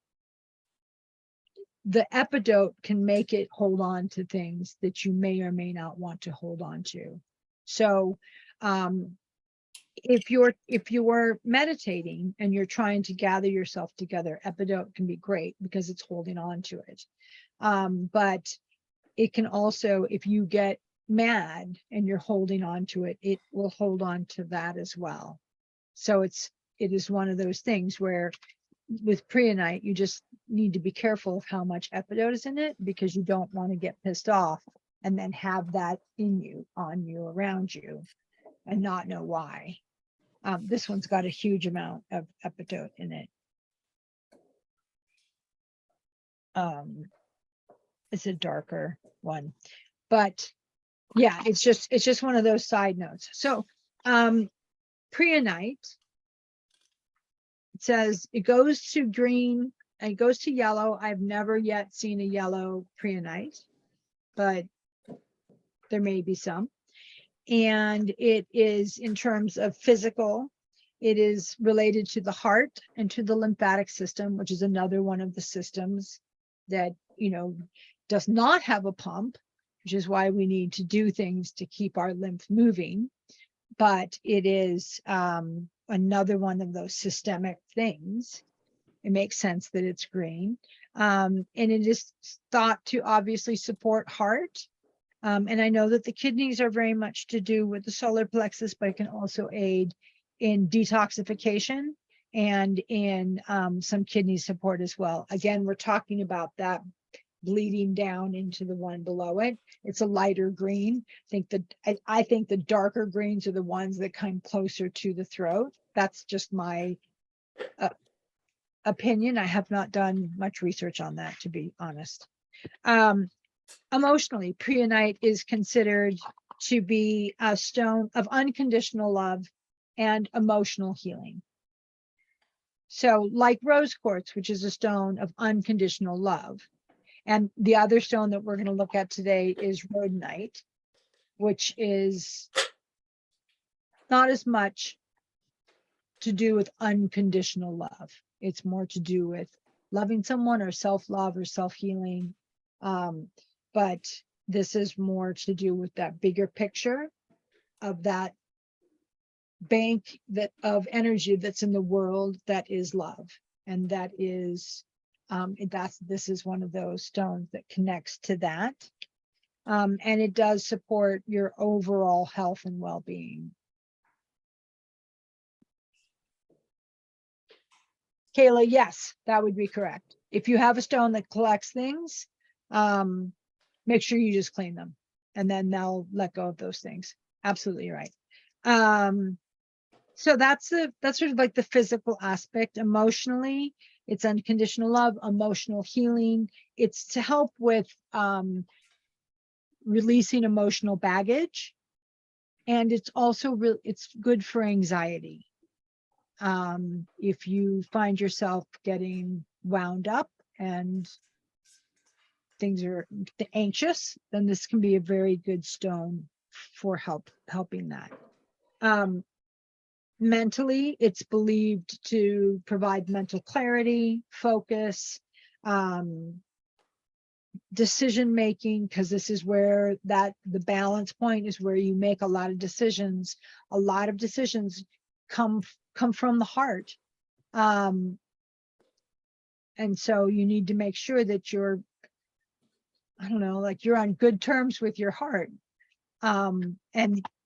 epidote can make it hold on to things that you may or may not want to hold on to. So if you're meditating and you're trying to gather yourself together, epidote can be great because it's holding on to it. But it can also, if you get mad and you're holding on to it, it will hold on to that as well. So it is one of those things where with preonite, you just need to be careful of how much epidote is in it, because you don't want to get pissed off and then have that in you, on you, around you, and not know why. This one's got a huge amount of epidote in it. It's a darker one, but yeah, it's just one of those side notes. So preonite, it says it goes to green and it goes to yellow. I've never yet seen a yellow preonite, but there may be some. And it is, in terms of physical, it is related to the heart and to the lymphatic system, which is another one of the systems that, does not have a pump, which is why we need to do things to keep our lymph moving. But it is another one of those systemic things. It makes sense that it's green. And it is thought to obviously support heart. And I know that the kidneys are very much to do with the solar plexus, but it can also aid in detoxification and in some kidney support as well. Again, we're talking about that bleeding down into the one below it. It's a lighter green. I think the darker greens are the ones that come closer to the throat. That's just my opinion. I have not done much research on that, to be honest. Emotionally, preonite is considered to be a stone of unconditional love and emotional healing. So like rose quartz, which is a stone of unconditional love. And the other stone that we're going to look at today is rhodonite, which is not as much to do with unconditional love. It's more to do with loving someone or self-love or self-healing. But this is more to do with that bigger picture of that bank of energy that's in the world that is love. And that is, this is one of those stones that connects to that. And it does support your overall health and well-being. Kayla, yes, that would be correct. If you have a stone that collects things, make sure you just clean them, and then they'll let go of those things. Absolutely right. So that's sort of like the physical aspect. Emotionally, it's unconditional love, emotional healing. It's to help with releasing emotional baggage, and it's also it's good for anxiety. If you find yourself getting wound up and things are anxious, then this can be a very good stone for helping that. Mentally, it's believed to provide mental clarity, focus, decision making, because this is where the balance point is, where you make a lot of decisions. A lot of decisions come from the heart. And so you need to make sure that you're, I don't know, like you're on good terms with your heart. And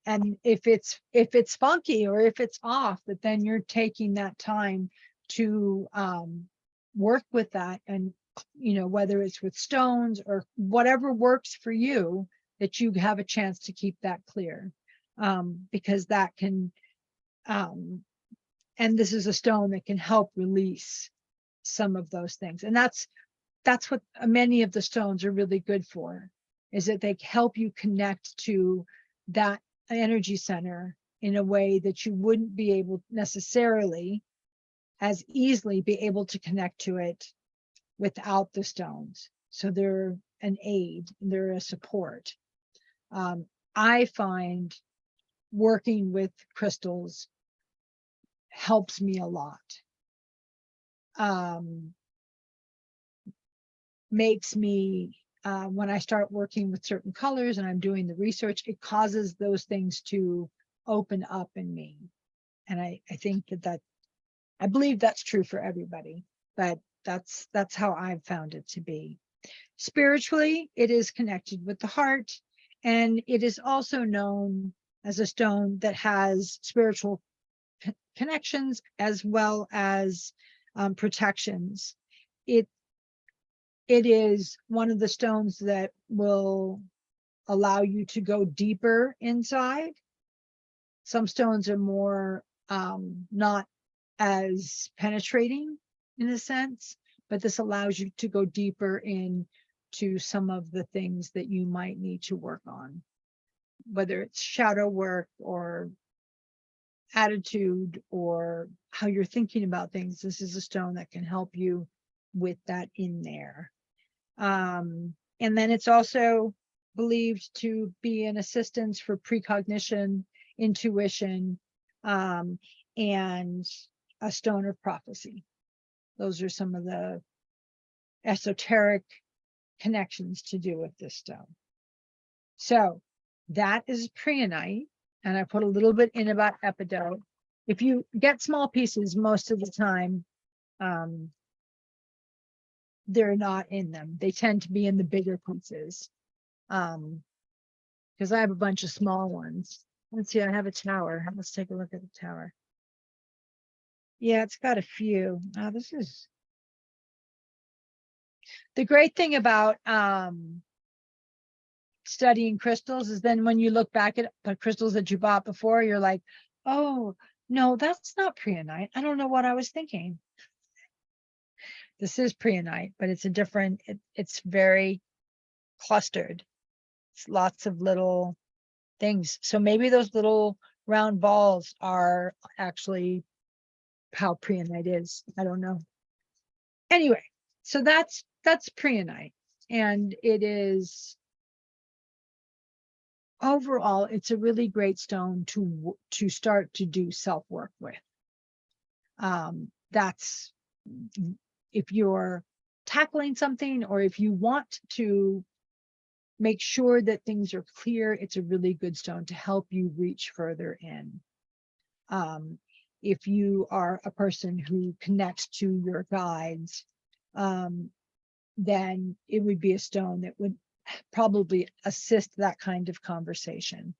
and if it's funky or if it's off, that then you're taking that time to work with that, and whether it's with stones or whatever works for you, that you have a chance to keep that clear, because that can and this is a stone that can help release some of those things. And that's what many of the stones are really good for, is that they help you connect to that energy center in a way that you wouldn't be able necessarily as easily be able to connect to it without the stones. So they're an aid, they're a support. I find working with crystals helps me a lot. Makes me, when I start working with certain colors and I'm doing the research, it causes those things to open up in me. And I think that I believe that's true for everybody, but that's how I've found it to be. Spiritually, it is connected with the heart, and it is also known as a stone that has spiritual connections as well as protections. It is one of the stones that will allow you to go deeper inside. Some stones are more not as penetrating in a sense, but this allows you to go deeper into some of the things that you might need to work on, whether it's shadow work or attitude or how you're thinking about things. This is a stone that can help you with that in there. And then it's also believed to be an assistance for precognition, intuition, and a stone of prophecy. Those are some of the esoteric connections to do with this stone. So that is preonite, and I put a little bit in about epidote. If you get small pieces, most of the time, they're not in them. They tend to be in the bigger pieces. Because I have a bunch of small ones. Let's see, I have a tower. Let's take a look at the tower. Yeah, it's got a few. This is the great thing about studying crystals, is then when you look back at the crystals that you bought before, you're like, oh, no, that's not preonite. I don't know what I was thinking. This is preonite, but it's a different, it's very clustered. It's lots of little things. So maybe those little round balls are actually how preonite is. I don't know. Anyway, so that's preonite, and it is overall, it's a really great stone to start to do self-work with. That's if you're tackling something, or if you want to make sure that things are clear, it's a really good stone to help you reach further in. If you are a person who connects to your guides, then it would be a stone that would probably assist that kind of conversation.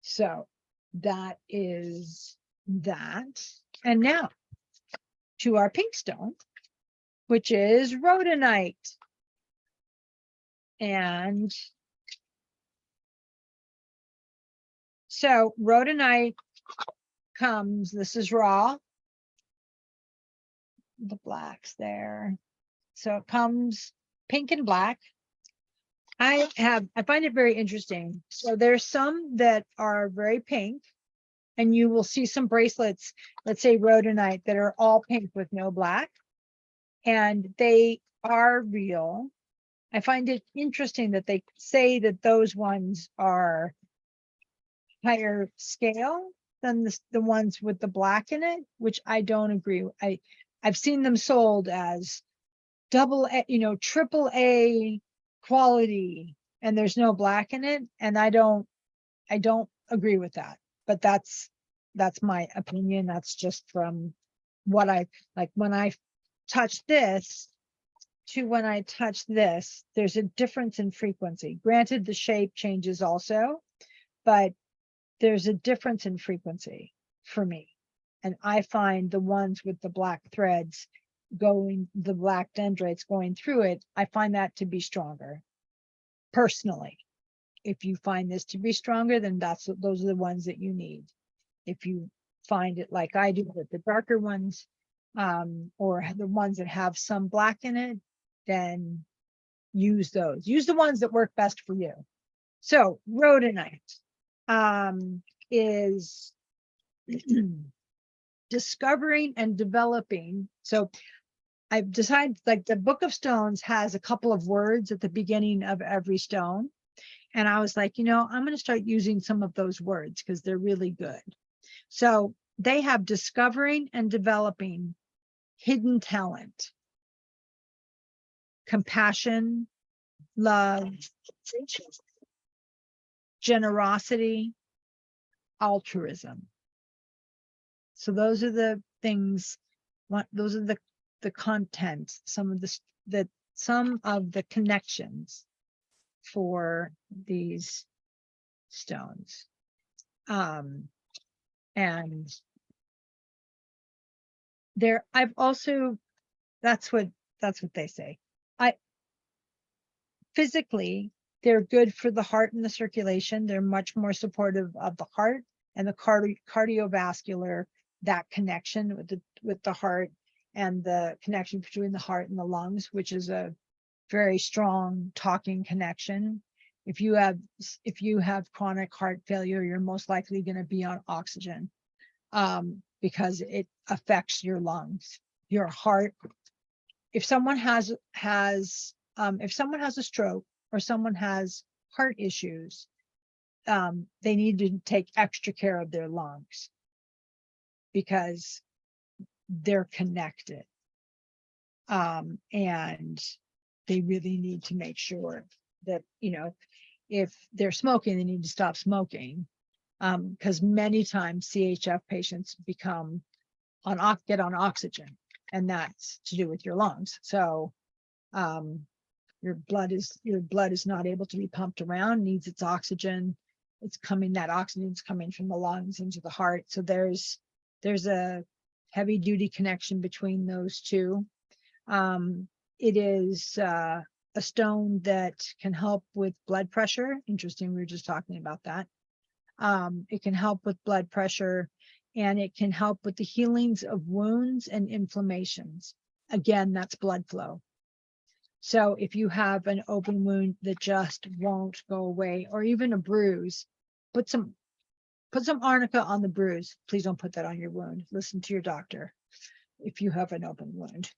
So that is that. And now to our pink stone, which is rhodonite. And so rhodonite comes, this is raw, the blacks there. So it comes pink and black. I find it very interesting. So there's some that are very pink, and you will see some bracelets, let's say rhodonite, that are all pink with no black, and they are real. I find it interesting that they say that those ones are higher scale than the ones with the black in it, which I don't agree with. I've seen them sold as double A, triple A quality, and there's no black in it, and I don't agree with that. But that's my opinion. That's just from what I like. When I touch this, to when I touch this, there's a difference in frequency. Granted, the shape changes also, but there's a difference in frequency for me. And I find the ones with the black threads going, the black dendrites going through it, I find that to be stronger personally. If you find this to be stronger, then those are the ones that you need. If you find it like I do with the darker ones, or the ones that have some black in it, then use those. Use the ones that work best for you. So rhodonite is discovering and developing. So I've decided, like, the Book of Stones has a couple of words at the beginning of every stone. And I was like, I'm going to start using some of those words because they're really good. So they have discovering and developing, hidden talent, compassion, love, generosity, altruism. So those are the things, those are the content, some of the connections for these stones. And there, I've also, that's what they say. Physically, they're good for the heart and the circulation. They're much more supportive of the heart and the cardiovascular, that connection with the heart and the connection between the heart and the lungs, which is a very strong talking connection. If you have chronic heart failure, you're most likely going to be on oxygen, because it affects your lungs, your heart. If someone has a stroke or someone has heart issues, they need to take extra care of their lungs because they're connected. And they really need to make sure that, if they're smoking, they need to stop smoking. Because many times CHF patients get on oxygen, and that's to do with your lungs. So your blood is not able to be pumped around, needs its oxygen. That oxygen's coming from the lungs into the heart. So there's a heavy duty connection between those two. It is a stone that can help with blood pressure. Interesting, we were just talking about that. It can help with blood pressure, and it can help with the healings of wounds and inflammations. Again, that's blood flow. So if you have an open wound that just won't go away, or even a bruise, put some arnica on the bruise. Please don't put that on your wound. Listen to your doctor if you have an open wound.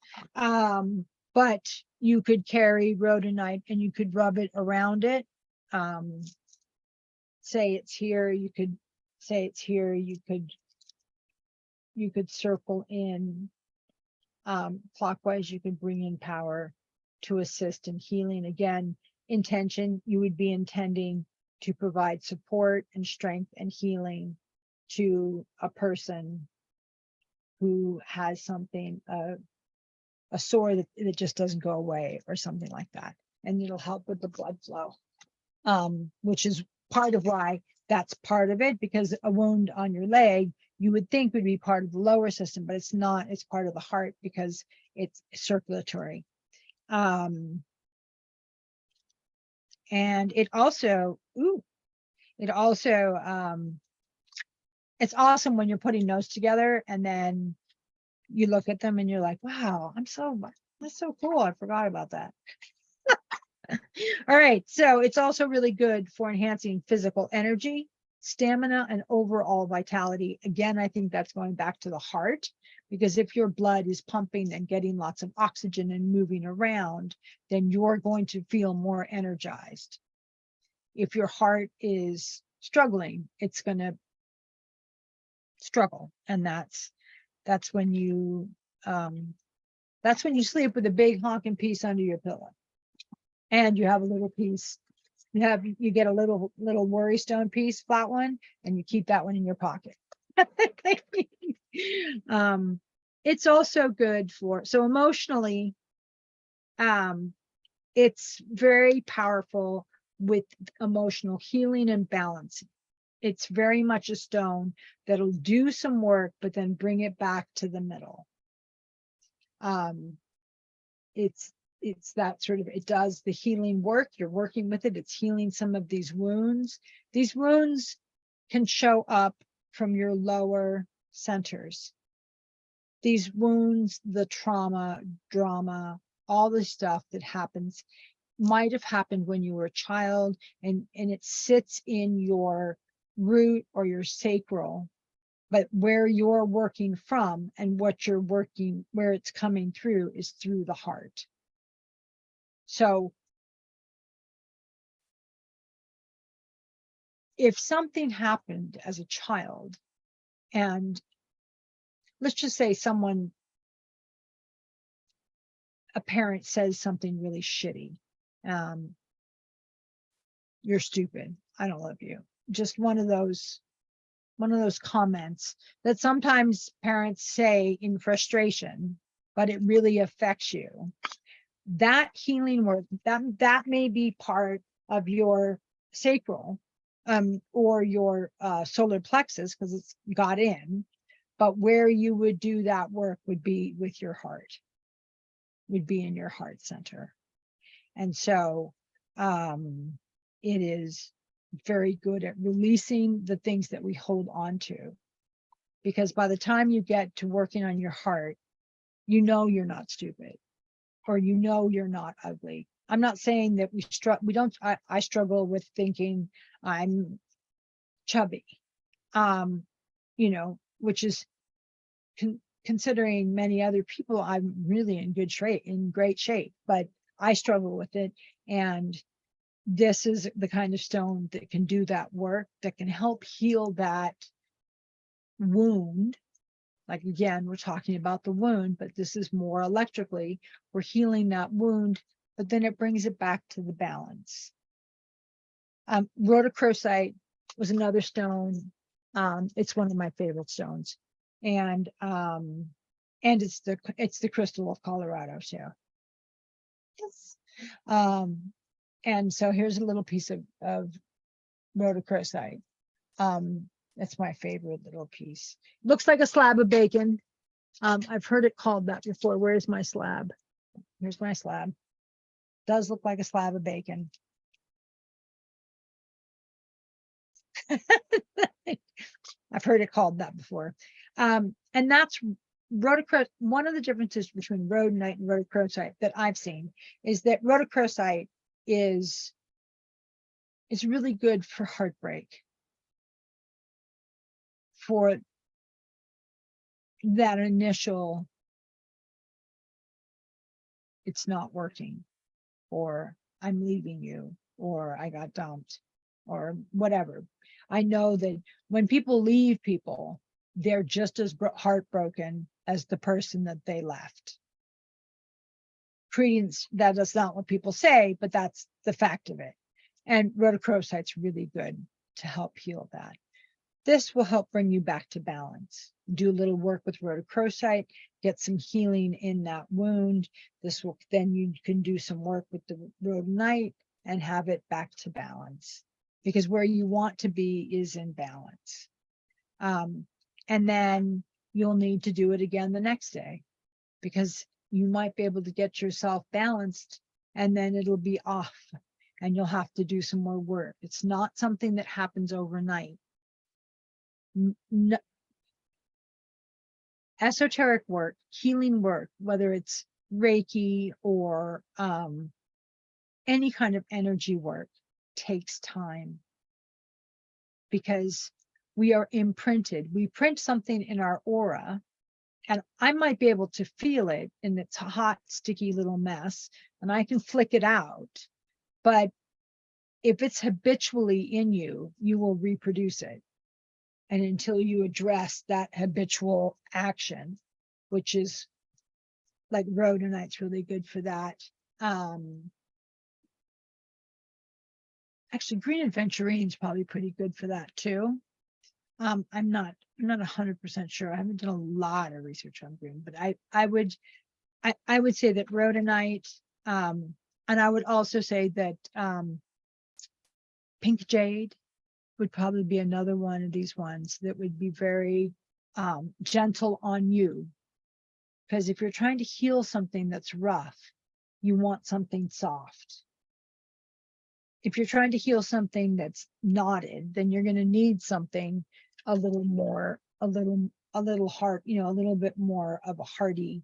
But you could carry rhodonite and you could rub it around it. Say it's here, you could say it's here, you could circle in clockwise, you could bring in power to assist in healing. Again, intention, you would be intending to provide support and strength and healing to a person who has something, a sore that just doesn't go away or something like that. And it'll help with the blood flow, which is part of why that's part of it, because a wound on your leg, you would think would be part of the lower system, but it's not. It's part of the heart because it's circulatory. And it also, it's awesome when you're putting those together and then you look at them and you're like, wow, that's so cool. I forgot about that. All right. So it's also really good for enhancing physical energy, stamina, and overall vitality. Again, I think that's going back to the heart, because if your blood is pumping and getting lots of oxygen and moving around, then you're going to feel more energized. If your heart is struggling, it's going to struggle. And that's when you sleep with a big honking piece under your pillow. And you have a little piece, you get a little worry stone piece, flat one, and you keep that one in your pocket. It's also good so emotionally, It's very powerful with emotional healing and balance. It's very much a stone that'll do some work, but then bring it back to the middle. It's that sort of, it does the healing work. You're working with it. It's healing some of these wounds. These wounds can show up from your lower centers. These wounds, the trauma, drama, all the stuff that happens might have happened when you were a child, and it sits in your root or your sacral, but where you're working from and what you're working, where it's coming through is through the heart. So if something happened as a child, and let's just say a parent says something really shitty, you're stupid, I don't love you, just one of those comments that sometimes parents say in frustration, but it really affects you. That healing work, that may be part of your sacral, or your solar plexus, because it's got in, but where you would do that work would be with your heart, would be in your heart center. And so it is very good at releasing the things that we hold on to, because by the time you get to working on your heart, you know you're not stupid, or you know you're not ugly. I'm not saying that I struggle with thinking I'm chubby, which is considering many other people, I'm really in great shape, but I struggle with it. And this is the kind of stone that can do that work, that can help heal that wound. Like, again, we're talking about the wound, but this is more electrically, we're healing that wound, but then it brings it back to the balance. Rhodochrosite was another stone. It's one of my favorite stones. And it's the crystal of Colorado too. Yes. And so here's a little piece of rhodochrosite. That's my favorite little piece. Looks like a slab of bacon. I've heard it called that before. Where's my slab? Here's my slab. Does look like a slab of bacon. I've heard it called that before. And that's rhodochrosite. One of the differences between rhodonite and rhodochrosite that I've seen is that rhodochrosite is really good for heartbreak, for that initial, it's not working, or I'm leaving you, or I got dumped, or whatever. I know that when people leave people, they're just as heartbroken as the person that they left. Credence, that is not what people say, but that's the fact of it. And rhodochrosite's really good to help heal that. This will help bring you back to balance. Do a little work with rhodochrosite, get some healing in that wound. This will, then you can do some work with the rhodonite and have it back to balance, because where you want to be is in balance. And then you'll need to do it again the next day, because you might be able to get yourself balanced and then it'll be off and you'll have to do some more work. It's not something that happens overnight. No, esoteric work, healing work, whether it's Reiki or any kind of energy work, takes time, because we are imprinted. We print something in our aura, and I might be able to feel it in its hot, sticky little mess, and I can flick it out. But if it's habitually in you, you will reproduce it. And until you address that habitual action, which is like rhodonite's really good for that. Actually, green aventurine is probably pretty good for that too. I'm not 100% sure. I haven't done a lot of research on green, but I would say that rhodonite, And I would also say that pink jade would probably be another one of these ones that would be very gentle on you. Because if you're trying to heal something that's rough, you want something soft. If you're trying to heal something that's knotted, then you're going to need something a little more, a little hard, you know, a little bit more of a hardy,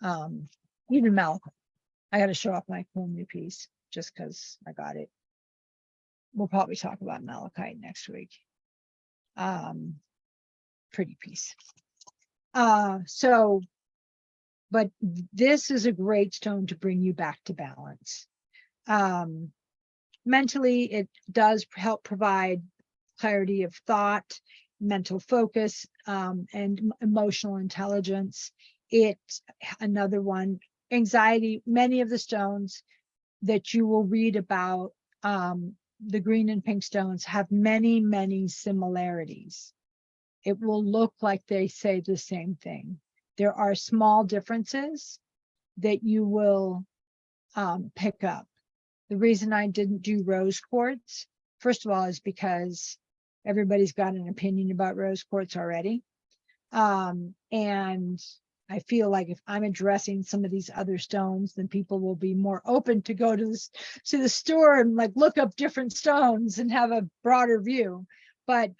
even malachite. I got to show off my cool new piece just because I got it. We'll probably talk about malachite next week. Pretty piece. But this is a great stone to bring you back to balance. Mentally, it does help provide clarity of thought, mental focus, and emotional intelligence. Another one, anxiety. Many of the stones that you will read about, the green and pink stones, have many, many similarities. It will look like they say the same thing. There are small differences that you will pick up. The reason I didn't do rose quartz, first of all, is because everybody's got an opinion about rose quartz already. And I feel like if I'm addressing some of these other stones, then people will be more open to go to the store and like look up different stones and have a broader view. But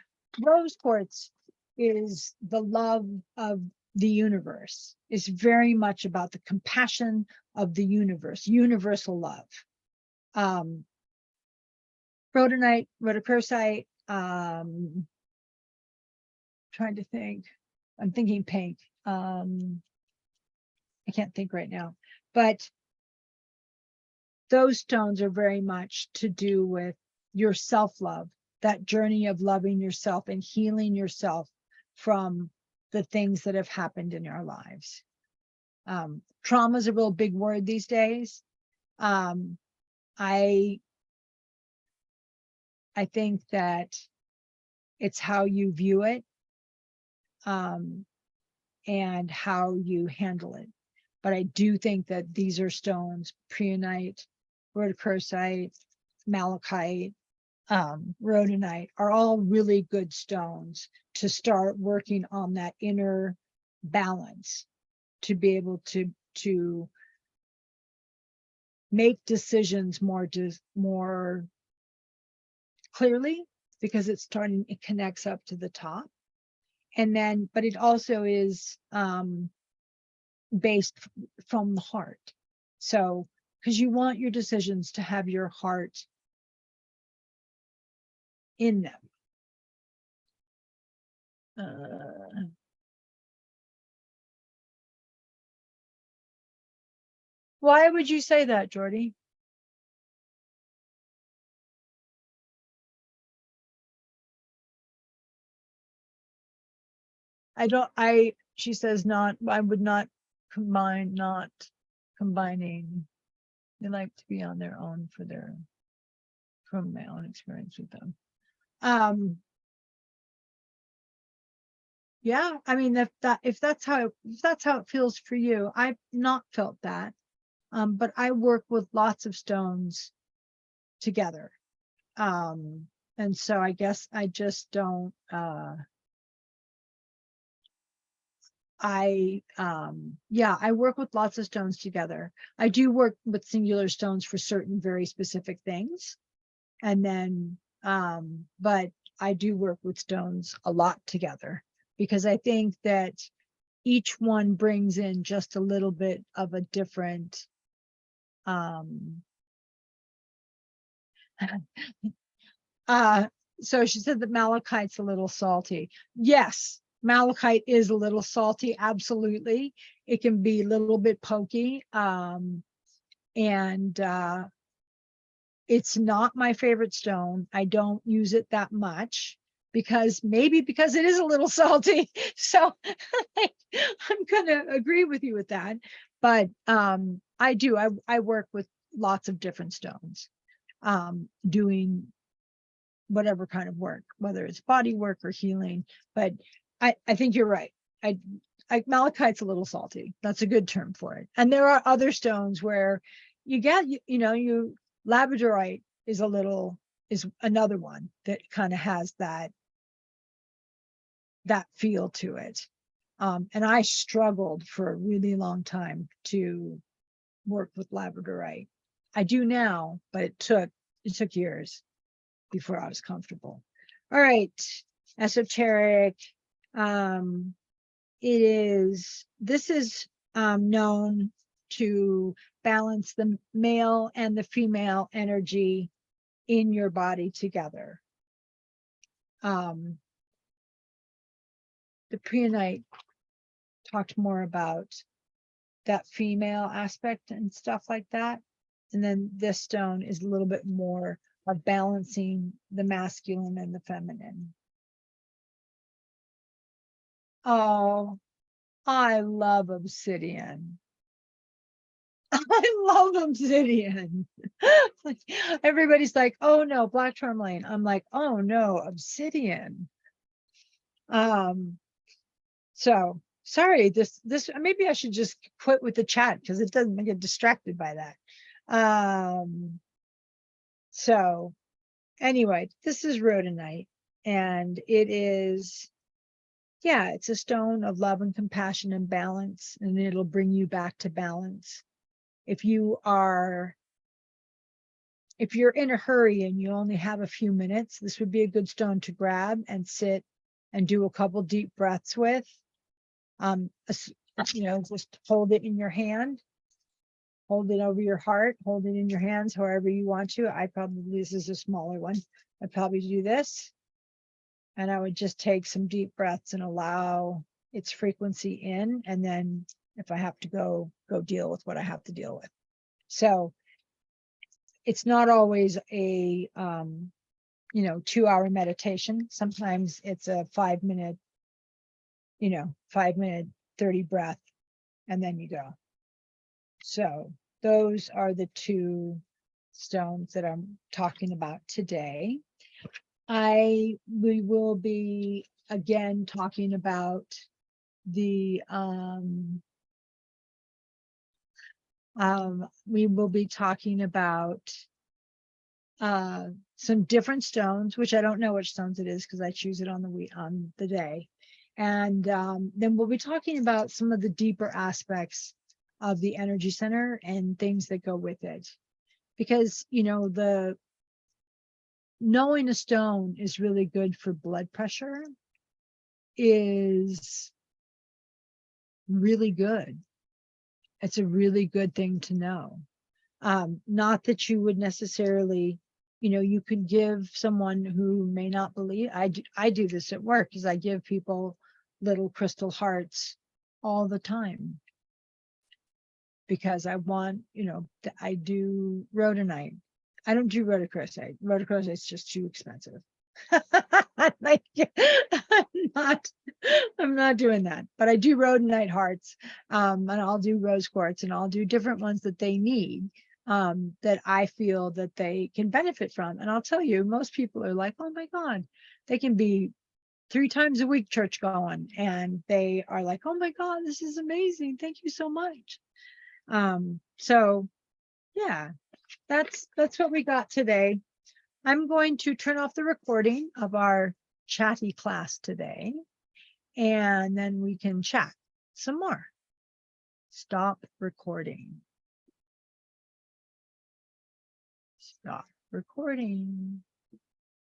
rose quartz is the love of the universe. It's very much about the compassion of the universe, universal love. Rhodonite, rhodochrosite, trying to think, I'm thinking pink. I can't think right now, but those stones are very much to do with your self-love, that journey of loving yourself and healing yourself from the things that have happened in our lives. Trauma is a real big word these days. I think that it's how you view it, and how you handle it. But I do think that these are stones, preonite, rhodochrosite, malachite, rhodonite, are all really good stones to start working on that inner balance, to be able to make decisions more clearly, because it connects up to the top. And then, but it also is based from the heart. So, because you want your decisions to have your heart in them. Why would you say that, Jordy? She says not, I would not combine, not combining. They like to be on their own from my own experience with them. Yeah, I mean, if that's how it feels for you, I've not felt that. But I work with lots of stones together. And so I guess I just don't, yeah, I work with lots of stones together. I do work with singular stones for certain very specific things. And then, but I do work with stones a lot together, because I think that each one brings in just a little bit of a different, so she said that malachite's a little salty. Yes, malachite is a little salty, absolutely. It can be a little bit pokey. And it's not my favorite stone. I don't use it that much, because it is a little salty. So I'm gonna agree with you with that. But I work with lots of different stones, doing whatever kind of work, whether it's body work or healing. But I think you're right. Malachite's a little salty. That's a good term for it. And there are other stones where you get, you labradorite is another one that kind of has that feel to it. And I struggled for a really long time to work with labradorite. I do now, but it took years before I was comfortable. All right, esoteric. This is known to balance the male and the female energy in your body together. The preonite talked more about that female aspect and stuff like that. And then this stone is a little bit more of balancing the masculine and the feminine. Oh, I love obsidian. I love obsidian. Like, everybody's like, oh no, black tourmaline. I'm like, oh no, obsidian. So sorry, this maybe I should just quit with the chat because it doesn't get distracted by that. So anyway, this is rhodonite, and it is, yeah, it's a stone of love and compassion and balance, and it'll bring you back to balance. If you're in a hurry and you only have a few minutes, this would be a good stone to grab and sit and do a couple deep breaths with. Just hold it in your hand, hold it over your heart, hold it in your hands, however you want to. This is a smaller one. I'd probably do this. And I would just take some deep breaths and allow its frequency in. And then if I have to go deal with what I have to deal with. So it's not always a 2-hour meditation. Sometimes it's a 5-minute 30 breath, and then you go. So those are the 2 stones that I'm talking about today. We will be again talking about the some different stones, which I don't know which stones it is because I choose it on the day. And then we'll be talking about some of the deeper aspects of the energy center and things that go with it. Because, the knowing a stone is really good for blood pressure is really good. It's a really good thing to know. Not that you would necessarily, you could give someone who may not believe. I do this at work, is I give people little crystal hearts all the time because I want, I do rhodonite. I don't do rhodochrosite. Rhodochrosite is just too expensive. Like, I'm not doing that, but I do rhodonite hearts, and I'll do rose quartz, and I'll do different ones that they need, that I feel that they can benefit from. And I'll tell you, most people are like, oh my God, they can be 3 times a week church going, and they are like, oh my God, this is amazing. Thank you so much. So yeah, that's what we got today. I'm going to turn off the recording of our chatty class today, and then we can chat some more. Stop recording. Stop recording.